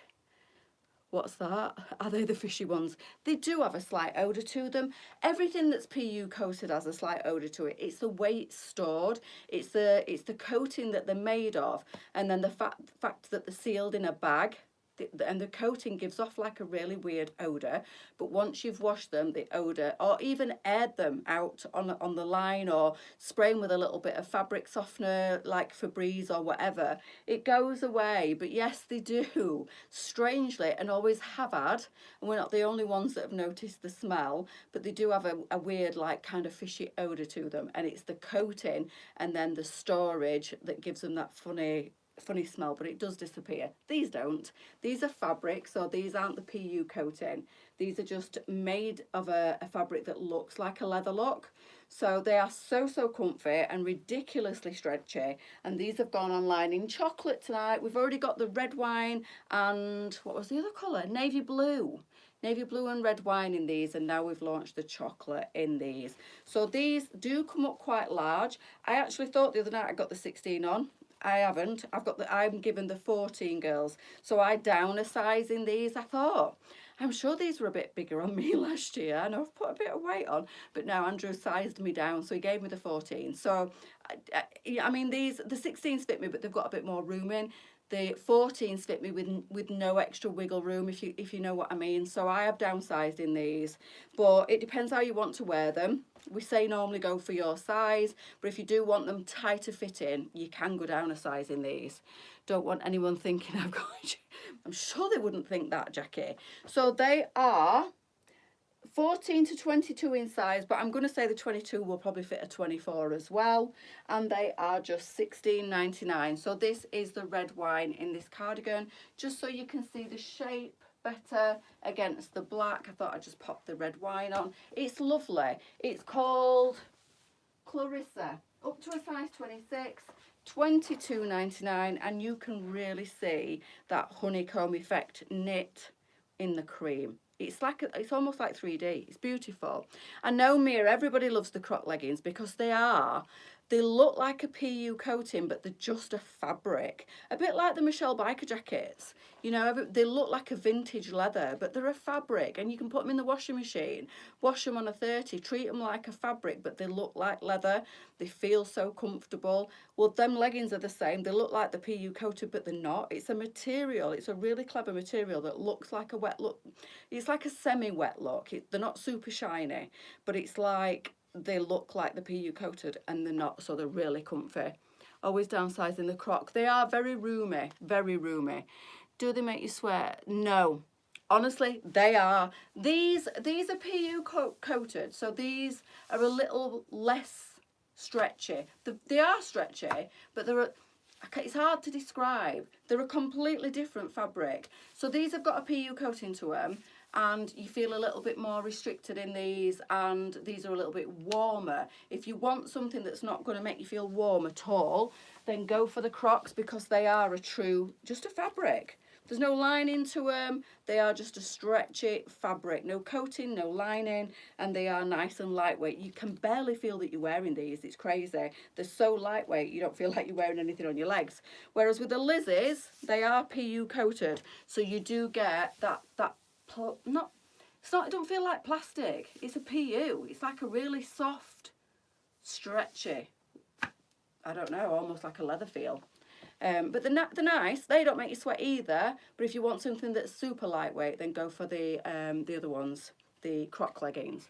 What's that? Are they the fishy ones? They do have a slight odour to them. Everything that's PU coated has a slight odour to it. It's the way it's stored. It's the coating that they're made of, and then the fact that they're sealed in a bag. and the coating gives off like a really weird odour, but once you've washed them, the odour, or even aired them out on the line, or spraying with a little bit of fabric softener like Febreze or whatever, it goes away. But yes, they do, strangely, and always have had, and we're not the only ones that have noticed the smell, but they do have a weird like kind of fishy odour to them, and it's the coating and then the storage that gives them that funny smell, but it does disappear. These don't. These are fabric, so these aren't the PU coating. These are just made of a fabric that looks like a leather look. So they are so comfy and ridiculously stretchy. And these have gone online in chocolate tonight. We've already got the red wine and what was the other colour? Navy blue and red wine in these, and now we've launched the chocolate in these. So these do come up quite large. I actually thought the other night I got the 16 on. I haven't. I'm given the 14, girls. So I down a size in these. I thought, I'm sure these were a bit bigger on me last year. I know I've put a bit of weight on, but now Andrew sized me down, so he gave me the 14. So, I mean, the 16s fit me, but they've got a bit more room in. The 14s fit me with no extra wiggle room, if you know what I mean. So I have downsized in these, but it depends how you want to wear them. We say normally go for your size, but if you do want them tighter fitting, you can go down a size in these. Don't want anyone thinking I've got, I'm sure they wouldn't think that, Jackie. So they are 14 to 22 in size, but I'm going to say the 22 will probably fit a 24 as well, and they are just $16.99. So this is the red wine in this cardigan, just so you can see the shape better against the black. I thought I'd just pop the red wine on. It's lovely. It's called Clarissa, up to a size 26, $22.99, and you can really see that honeycomb effect knit in the cream. It's almost like 3D. It's beautiful. I know, Mia, everybody loves the croc leggings because they look like a PU coating, but they're just a fabric. A bit like the Michelle biker jackets. You know, they look like a vintage leather, but they're a fabric, and you can put them in the washing machine, wash them on a 30, treat them like a fabric, but they look like leather. They feel so comfortable. Well, them leggings are the same. They look like the PU coated, but they're not. It's a material. It's a really clever material that looks like a wet look. It's like a semi-wet look. They're not super shiny, but it's like they look like the PU coated, and they're not, so they're really comfy. Always downsizing the croc. They are very roomy, very roomy. Do they make you sweat? No. Honestly, they are. These are PU coated, so these are a little less stretchy. They are stretchy, but it's hard to describe. They're a completely different fabric. So these have got a PU coating to them, and you feel a little bit more restricted in these, and these are a little bit warmer. If you want something that's not going to make you feel warm at all, then go for the Crocs, because they are just a fabric. There's no lining to them. They are just a stretchy fabric. No coating, no lining, and they are nice and lightweight. You can barely feel that you're wearing these. It's crazy. They're so lightweight, you don't feel like you're wearing anything on your legs. Whereas with the Lizzies, they are PU coated, so you do get that it don't feel like plastic. It's a PU. It's like a really soft, stretchy, I don't know, almost like a leather feel. But they're nice. They don't make you sweat either. But if you want something that's super lightweight, then go for the other ones, the croc leggings.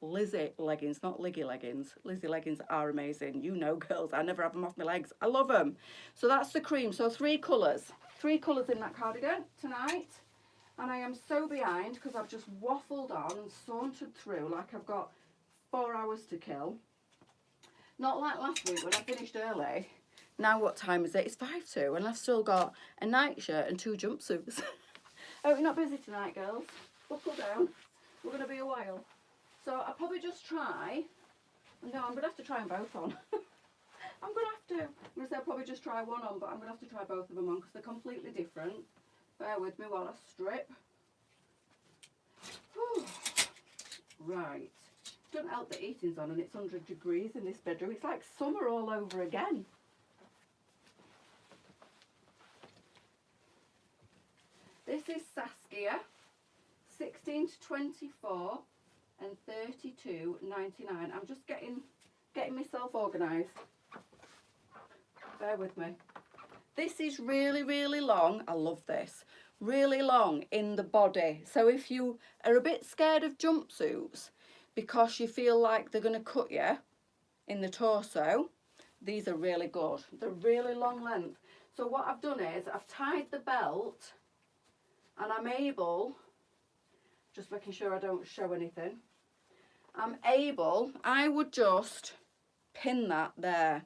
Lizzie leggings, not Liggy leggings. Lizzie leggings are amazing. You know, girls, I never have them off my legs. I love them. So that's the cream. So three colours in that cardigan tonight. And I am so behind because I've just waffled on and sauntered through like I've got 4 hours to kill. Not like last week when I finished early. Now what time is it? It's 5 to, and I've still got a night shirt and 2 jumpsuits. Oh, you're not busy tonight, girls. Buckle down. We're going to be a while. So I'll probably just try. No, I'm going to have to try them both on. I'm going to say I'll probably just try one on, but I'm going to have to try both of them on because they're completely different. Bear with me while I strip. Whew. Right. Don't help the heating's on and it's 100 degrees in this bedroom. It's like summer all over again. This is Saskia, 16 to 24 and 32.99. I'm just getting myself organised. Bear with me. This is really, really long. I love this. Really long in the body. So if you are a bit scared of jumpsuits because you feel like they're going to cut you in the torso, these are really good. They're really long length. So what I've done is I've tied the belt and I'm able, just making sure I don't show anything, I would just pin that there.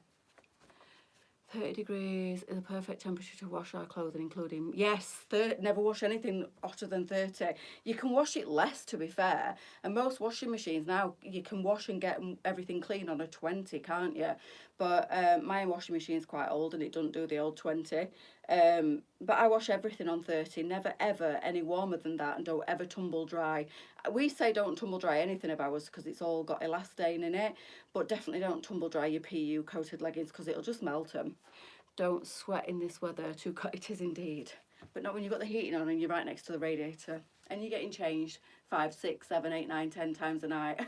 30 degrees is a perfect temperature to wash our clothing, including, yes, never wash anything hotter than 30. You can wash it less, to be fair, and most washing machines now, you can wash and get everything clean on a 20, can't you? But my washing machine's quite old and it doesn't do the old 20. But I wash everything on 30, never ever any warmer than that, and don't ever tumble dry. We say don't tumble dry anything of ours because it's all got elastane in it, but definitely don't tumble dry your PU coated leggings because it'll just melt them. Don't sweat in this weather, too hot it is indeed. But not when you've got the heating on and you're right next to the radiator and you're getting changed 5, 6, 7, 8, 9, 10 times a night.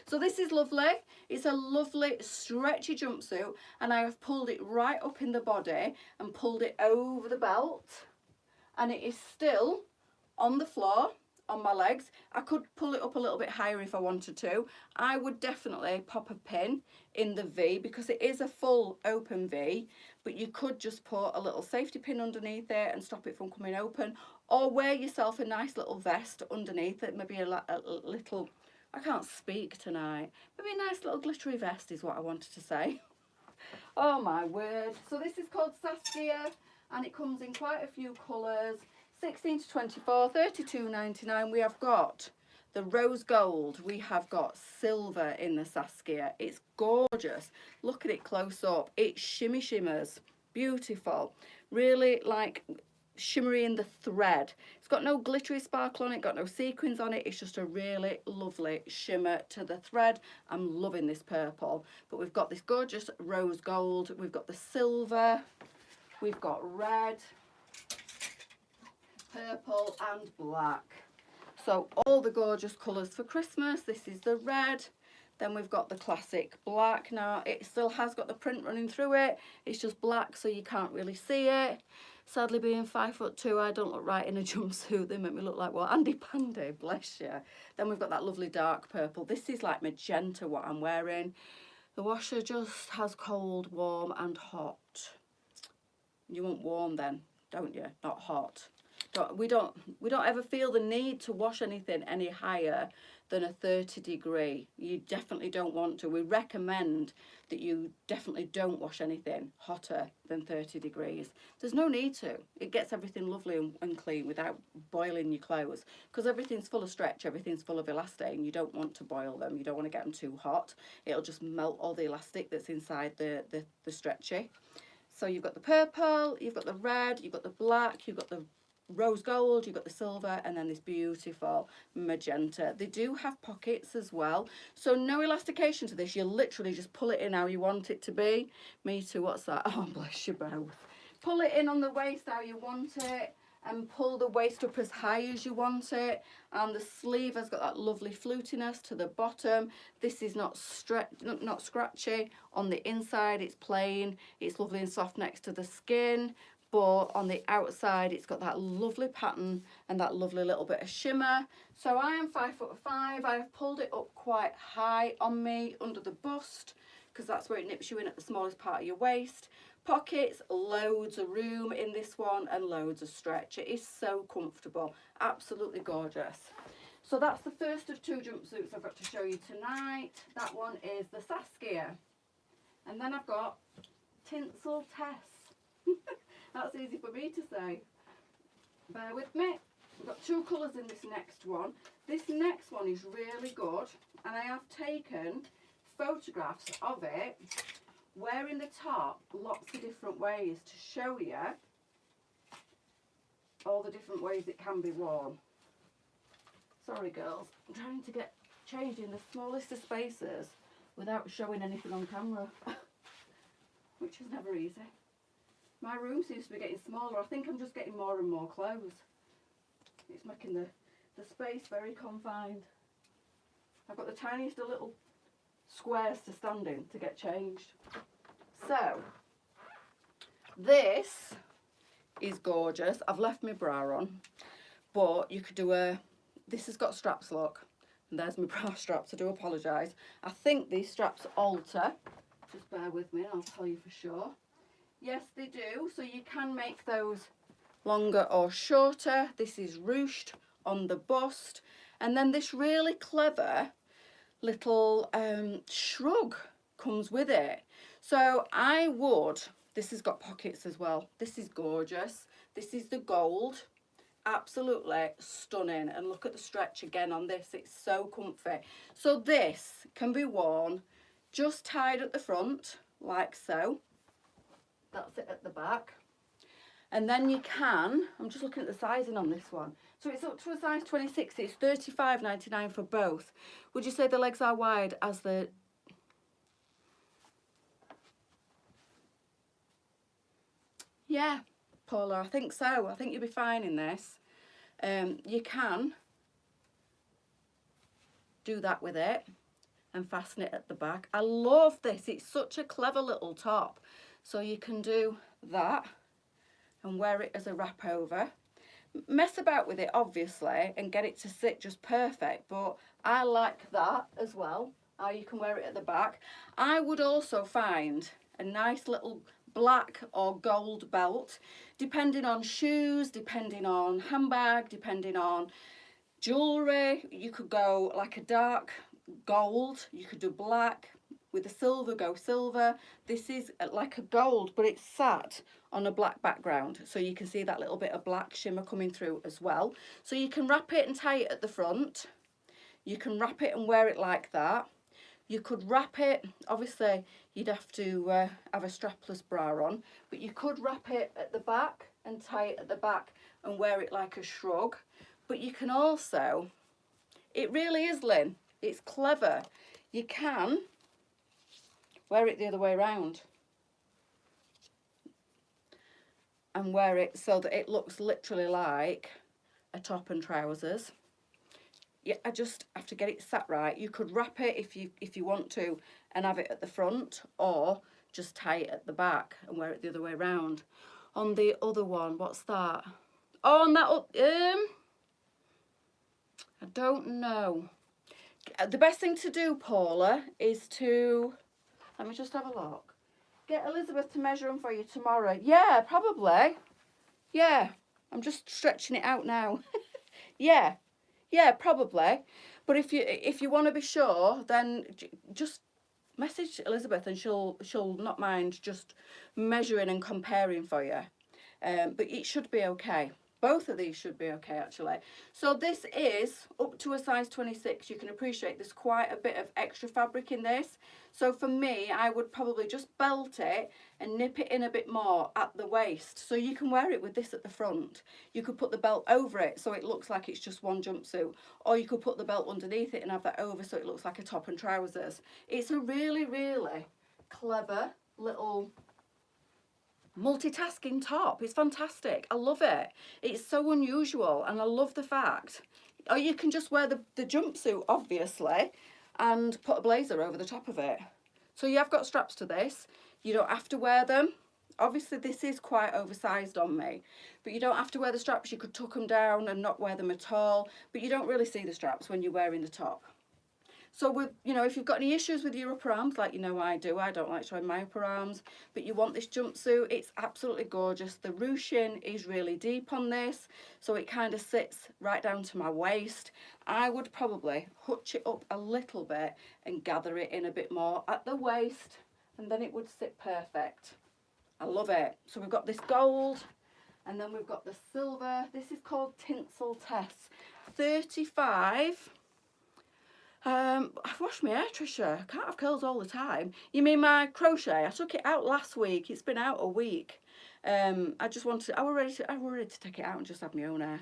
So this is lovely. It's a lovely stretchy jumpsuit and I have pulled it right up in the body and pulled it over the belt, and it is still on the floor on my legs. I could pull it up a little bit higher if I wanted to. I would definitely pop a pin in the V because it is a full open V, but you could just put a little safety pin underneath it and stop it from coming open, or wear yourself a nice little vest underneath it, maybe a little, I can't speak tonight, maybe a nice little glittery vest is what I wanted to say. Oh my word. So this is called Saskia and it comes in quite a few colours. 16 to 24, 32.99. We have got the rose gold. We have got silver in the Saskia. It's gorgeous. Look at it close up. It shimmers. Beautiful. Really like shimmery in the thread. It's got no glittery sparkle on it, got no sequins on it. It's just a really lovely shimmer to the thread. I'm loving this purple. But we've got this gorgeous rose gold. We've got the silver. We've got red, purple and black. So all the gorgeous colours for Christmas. This is the red. Then we've got the classic black. Now it still has got the print running through it. It's just black so you can't really see it. Sadly, being 5'2", I don't look right in a jumpsuit. They make me look like what? Andy Pandy, bless you. Then we've got that lovely dark purple. This is like magenta what I'm wearing. The washer just has cold, warm and hot. You want warm then, don't you? Not hot. We don't ever feel the need to wash anything any higher than a 30 degree. You definitely don't want to. We recommend that you definitely don't wash anything hotter than 30 degrees. There's no need to. It gets everything lovely and clean without boiling your clothes, because everything's full of stretch, everything's full of elastane. You don't want to boil them. You don't want to get them too hot. It'll just melt all the elastic that's inside the stretchy. So you've got the purple, you've got the red, you've got the black, you've got the rose gold, you've got the silver, and then this beautiful magenta. They do have pockets as well, so no elastication to this. You literally just pull it in how you want it to be. Me too, what's that? Oh, bless you both. Pull it in on the waist how you want it, and pull the waist up as high as you want it. And the sleeve has got that lovely flutiness to the bottom. This is not scratchy. On the inside it's plain, it's lovely and soft next to the skin, but on the outside it's got that lovely pattern and that lovely little bit of shimmer. So I am 5'5". I've pulled it up quite high on me under the bust because that's where it nips you in at the smallest part of your waist. Pockets, loads of room in this one and loads of stretch. It is so comfortable, absolutely gorgeous. So that's the first of two jumpsuits I've got to show you tonight. That one is the Saskia, and then I've got Tinsel Tess. That's easy for me to say. Bear with me. I've got two colours in this next one. This next one is really good, and I have taken photographs of it wearing the top lots of different ways to show you all the different ways it can be worn. Sorry girls, I'm trying to get changed in the smallest of spaces without showing anything on camera, which is never easy. My room seems to be getting smaller. I think I'm just getting more and more clothes. It's making the space very confined. I've got the tiniest of little squares to stand in to get changed. So This is gorgeous. I've left my bra on, but you could do this has got straps, look. And there's my bra straps, I do apologise. I think these straps alter. Just bear with me, I'll tell you for sure. Yes, they do. So you can make those longer or shorter. This is ruched on the bust. And then this really clever little shrug comes with it. So I would, this has got pockets as well. This is gorgeous. This is the gold. Absolutely stunning. And look at the stretch again on this. It's so comfy. So this can be worn just tied at the front, like so. That's it at the back. And then you can, I'm just looking at the sizing on this one. So it's up to a size 26. It's $35.99 for both. Would you say the legs are wide as the... Yeah, Paula, I think so. I think you'll be fine in this. You can do that with it and fasten it at the back. I love this. It's such a clever little top. So you can do that and wear it as a wrap over. Mess about with it, obviously, and get it to sit just perfect. But I like that as well. How you can wear it at the back. I would also find a nice little black or gold belt, depending on shoes, depending on handbag, depending on jewellery. You could go like a dark gold, you could do black. With the silver, go silver. This is like a gold, but it's sat on a black background. So you can see that little bit of black shimmer coming through as well. So you can wrap it and tie it at the front. You can wrap it and wear it like that. You could wrap it, obviously you'd have to have a strapless bra on, but you could wrap it at the back and tie it at the back and wear it like a shrug. But you can also, it really is, Lynn, it's clever. You can wear it the other way around and wear it so that it looks literally like a top and trousers. Yeah, I just have to get it sat right. You could wrap it if you want to and have it at the front, or just tie it at the back and wear it the other way around. On the other one, what's that? Oh, on that, I don't know. The best thing to do, Paula, is to, let me just have a look. Get Elizabeth to measure them for you tomorrow. Yeah, probably. Yeah, I'm just stretching it out now. Yeah. Yeah, probably. But if you want to be sure, then just message Elizabeth and she'll not mind just measuring and comparing for you. But it should be okay. Both of these should be okay, actually. So this is up to a size 26. You can appreciate there's quite a bit of extra fabric in this. So for me, I would probably just belt it and nip it in a bit more at the waist. So you can wear it with this at the front. You could put the belt over it so it looks like it's just one jumpsuit. Or you could put the belt underneath it and have that over so it looks like a top and trousers. It's a really, really clever little multitasking top. It's fantastic. I love it. It's so unusual and I love the fact. Or you can just wear the jumpsuit, obviously, and put a blazer over the top of it. So you have got straps to this. You don't have to wear them. Obviously this is quite oversized on me, but you don't have to wear the straps. You could tuck them down and not wear them at all, but you don't really see the straps when you're wearing the top. So with, you know, if you've got any issues with your upper arms, like you know I do, I don't like showing my upper arms, but you want this jumpsuit, it's absolutely gorgeous. The ruching is really deep on this, so it kind of sits right down to my waist. I would probably hutch it up a little bit and gather it in a bit more at the waist, and then it would sit perfect. I love it. So we've got this gold, and then we've got the silver. This is called Tinsel Tess. 35. I've washed my hair, Trisha. I can't have curls all the time. You mean my crochet? I took it out last week. It's been out a week. I just wanted, I was ready to take it out and just have my own hair.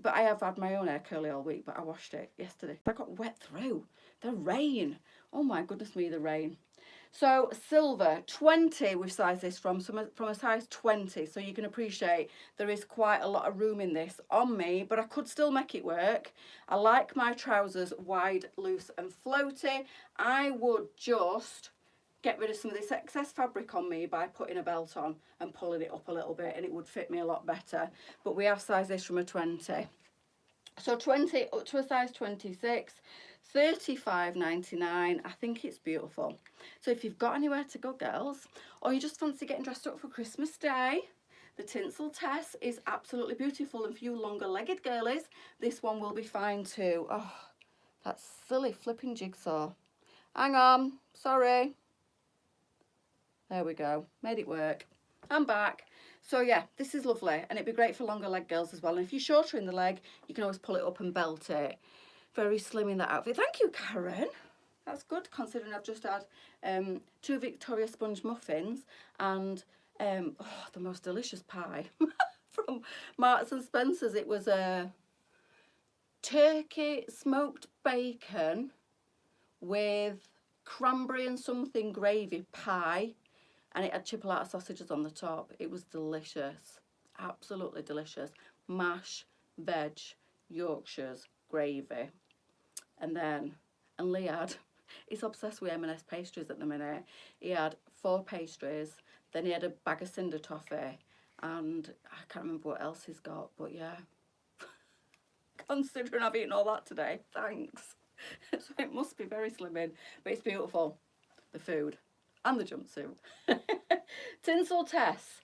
But I have had my own hair curly all week, but I washed it yesterday. I got wet through. The rain. Oh my goodness me, the rain. So silver, 20 we've sized this from a size 20. So you can appreciate there is quite a lot of room in this on me, but I could still make it work. I like my trousers wide, loose and floaty. I would just get rid of some of this excess fabric on me by putting a belt on and pulling it up a little bit, and it would fit me a lot better. But we have sized this from a 20. So 20 up to a size 26, $35.99. I think it's beautiful. So if you've got anywhere to go, girls, or you just fancy getting dressed up for Christmas Day, the tinsel test is absolutely beautiful. And for you longer legged girlies, this one will be fine too. Oh, that silly flipping jigsaw. Hang on, sorry. There we go, made it work. I'm back. So yeah, this is lovely, and it'd be great for longer leg girls as well. And if you're shorter in the leg, you can always pull it up and belt it. Very slim in that outfit. Thank you, Karen. That's good, considering I've just had 2 Victoria sponge muffins and oh, the most delicious pie from Marks and Spencer's. It was a turkey smoked bacon with cranberry and something gravy pie, and it had chipolata sausages on the top. It was delicious, absolutely delicious. Mash, veg, Yorkshires, gravy. And Lee had, he's obsessed with M&S pastries at the minute. He had 4 pastries, then he had a bag of cinder toffee, and I can't remember what else he's got, but yeah. Considering I've eaten all that today, thanks. So it must be very slimming, but it's beautiful, the food and the jumpsuit. Tinsel Tess,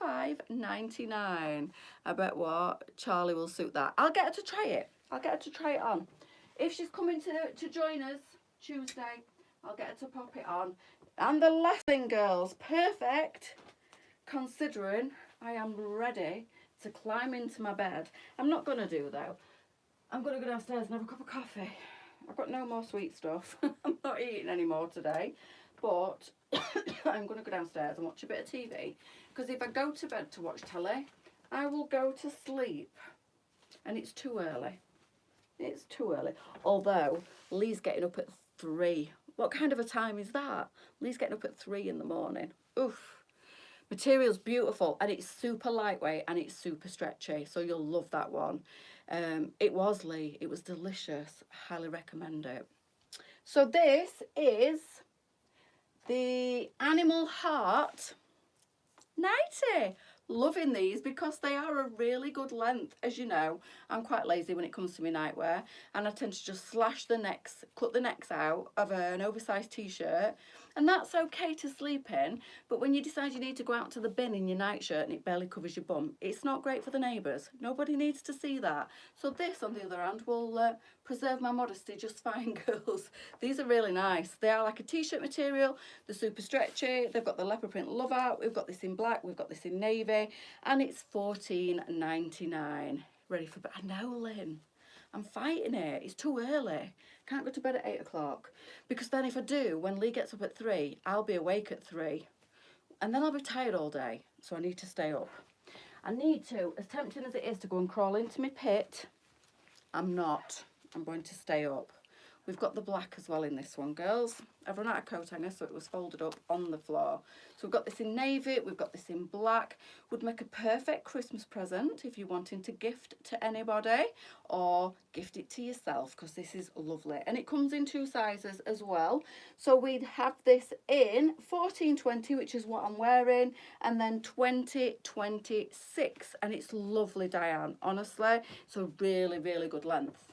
$35.99. I bet what Charlie will suit that. I'll get her to try it. I'll get her to try it on. If she's coming to join us Tuesday, I'll get her to pop it on. And the last thing, girls, perfect, considering I am ready to climb into my bed. I'm not going to do though. I'm going to go downstairs and have a cup of coffee. I've got no more sweet stuff. I'm not eating anymore today. But I'm going to go downstairs and watch a bit of TV. Because if I go to bed to watch telly, I will go to sleep. And it's too early. It's too early. Although, Lee's getting up at 3. What kind of a time is that? Lee's getting up at 3 in the morning. Oof. Material's beautiful, and it's super lightweight and it's super stretchy, so you'll love that one. It was Lee. It was delicious. Highly recommend it. So this is the Animal Heart 90. Loving these because they are a really good length. As you know, I'm quite lazy when it comes to my nightwear, and I tend to just slash the necks, cut the necks out of an oversized t-shirt, and that's okay to sleep in. But when you decide you need to go out to the bin in your nightshirt and it barely covers your bum, it's not great for the neighbours. Nobody needs to see that. So this, on the other hand, will preserve my modesty just fine, girls. These are really nice. They are like a t-shirt material. They're super stretchy. They've got the leopard print love out. We've got this in black. We've got this in navy. And it's $14.99. Ready for bed. I know, Lynn. I'm fighting it. It's too early. Can't go to bed at 8 o'clock. Because then if I do, when Lee gets up at 3, I'll be awake at 3. And then I'll be tired all day. So I need to stay up. I need to, as tempting as it is to go and crawl into my pit, I'm not. I'm going to stay up. We've got the black as well in this one, girls. I've run out of coat hanger, so it was folded up on the floor. So we've got this in navy, we've got this in black. Would make a perfect Christmas present if you're wanting to gift to anybody, or gift it to yourself, because this is lovely. And it comes in 2 sizes as well. So we'd have this in 1420, which is what I'm wearing, and then 2026. And it's lovely, Diane, honestly. It's a really, really good length.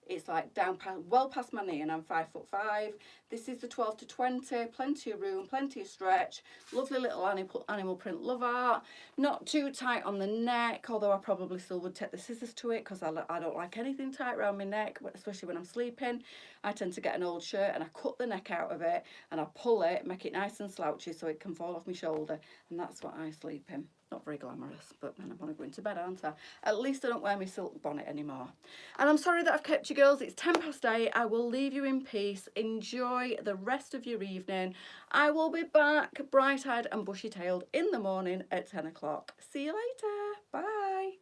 It's like down well past my knee, and I'm 5'5". This is the 12 to 20, plenty of room, plenty of stretch. Lovely little animal print love art. Not too tight on the neck, although I probably still would take the scissors to it because I don't like anything tight around my neck, especially when I'm sleeping. I tend to get an old shirt and I cut the neck out of it and I pull it, make it nice and slouchy so it can fall off my shoulder, and that's what I sleep in. Not very glamorous, but then I want to go into bed, aren't I? At least I don't wear my silk bonnet anymore. And I'm sorry that I've kept you, girls. It's 8:10. I will leave you in peace. Enjoy the rest of your evening. I will be back bright-eyed and bushy-tailed in the morning at 10 o'clock. See you later. Bye.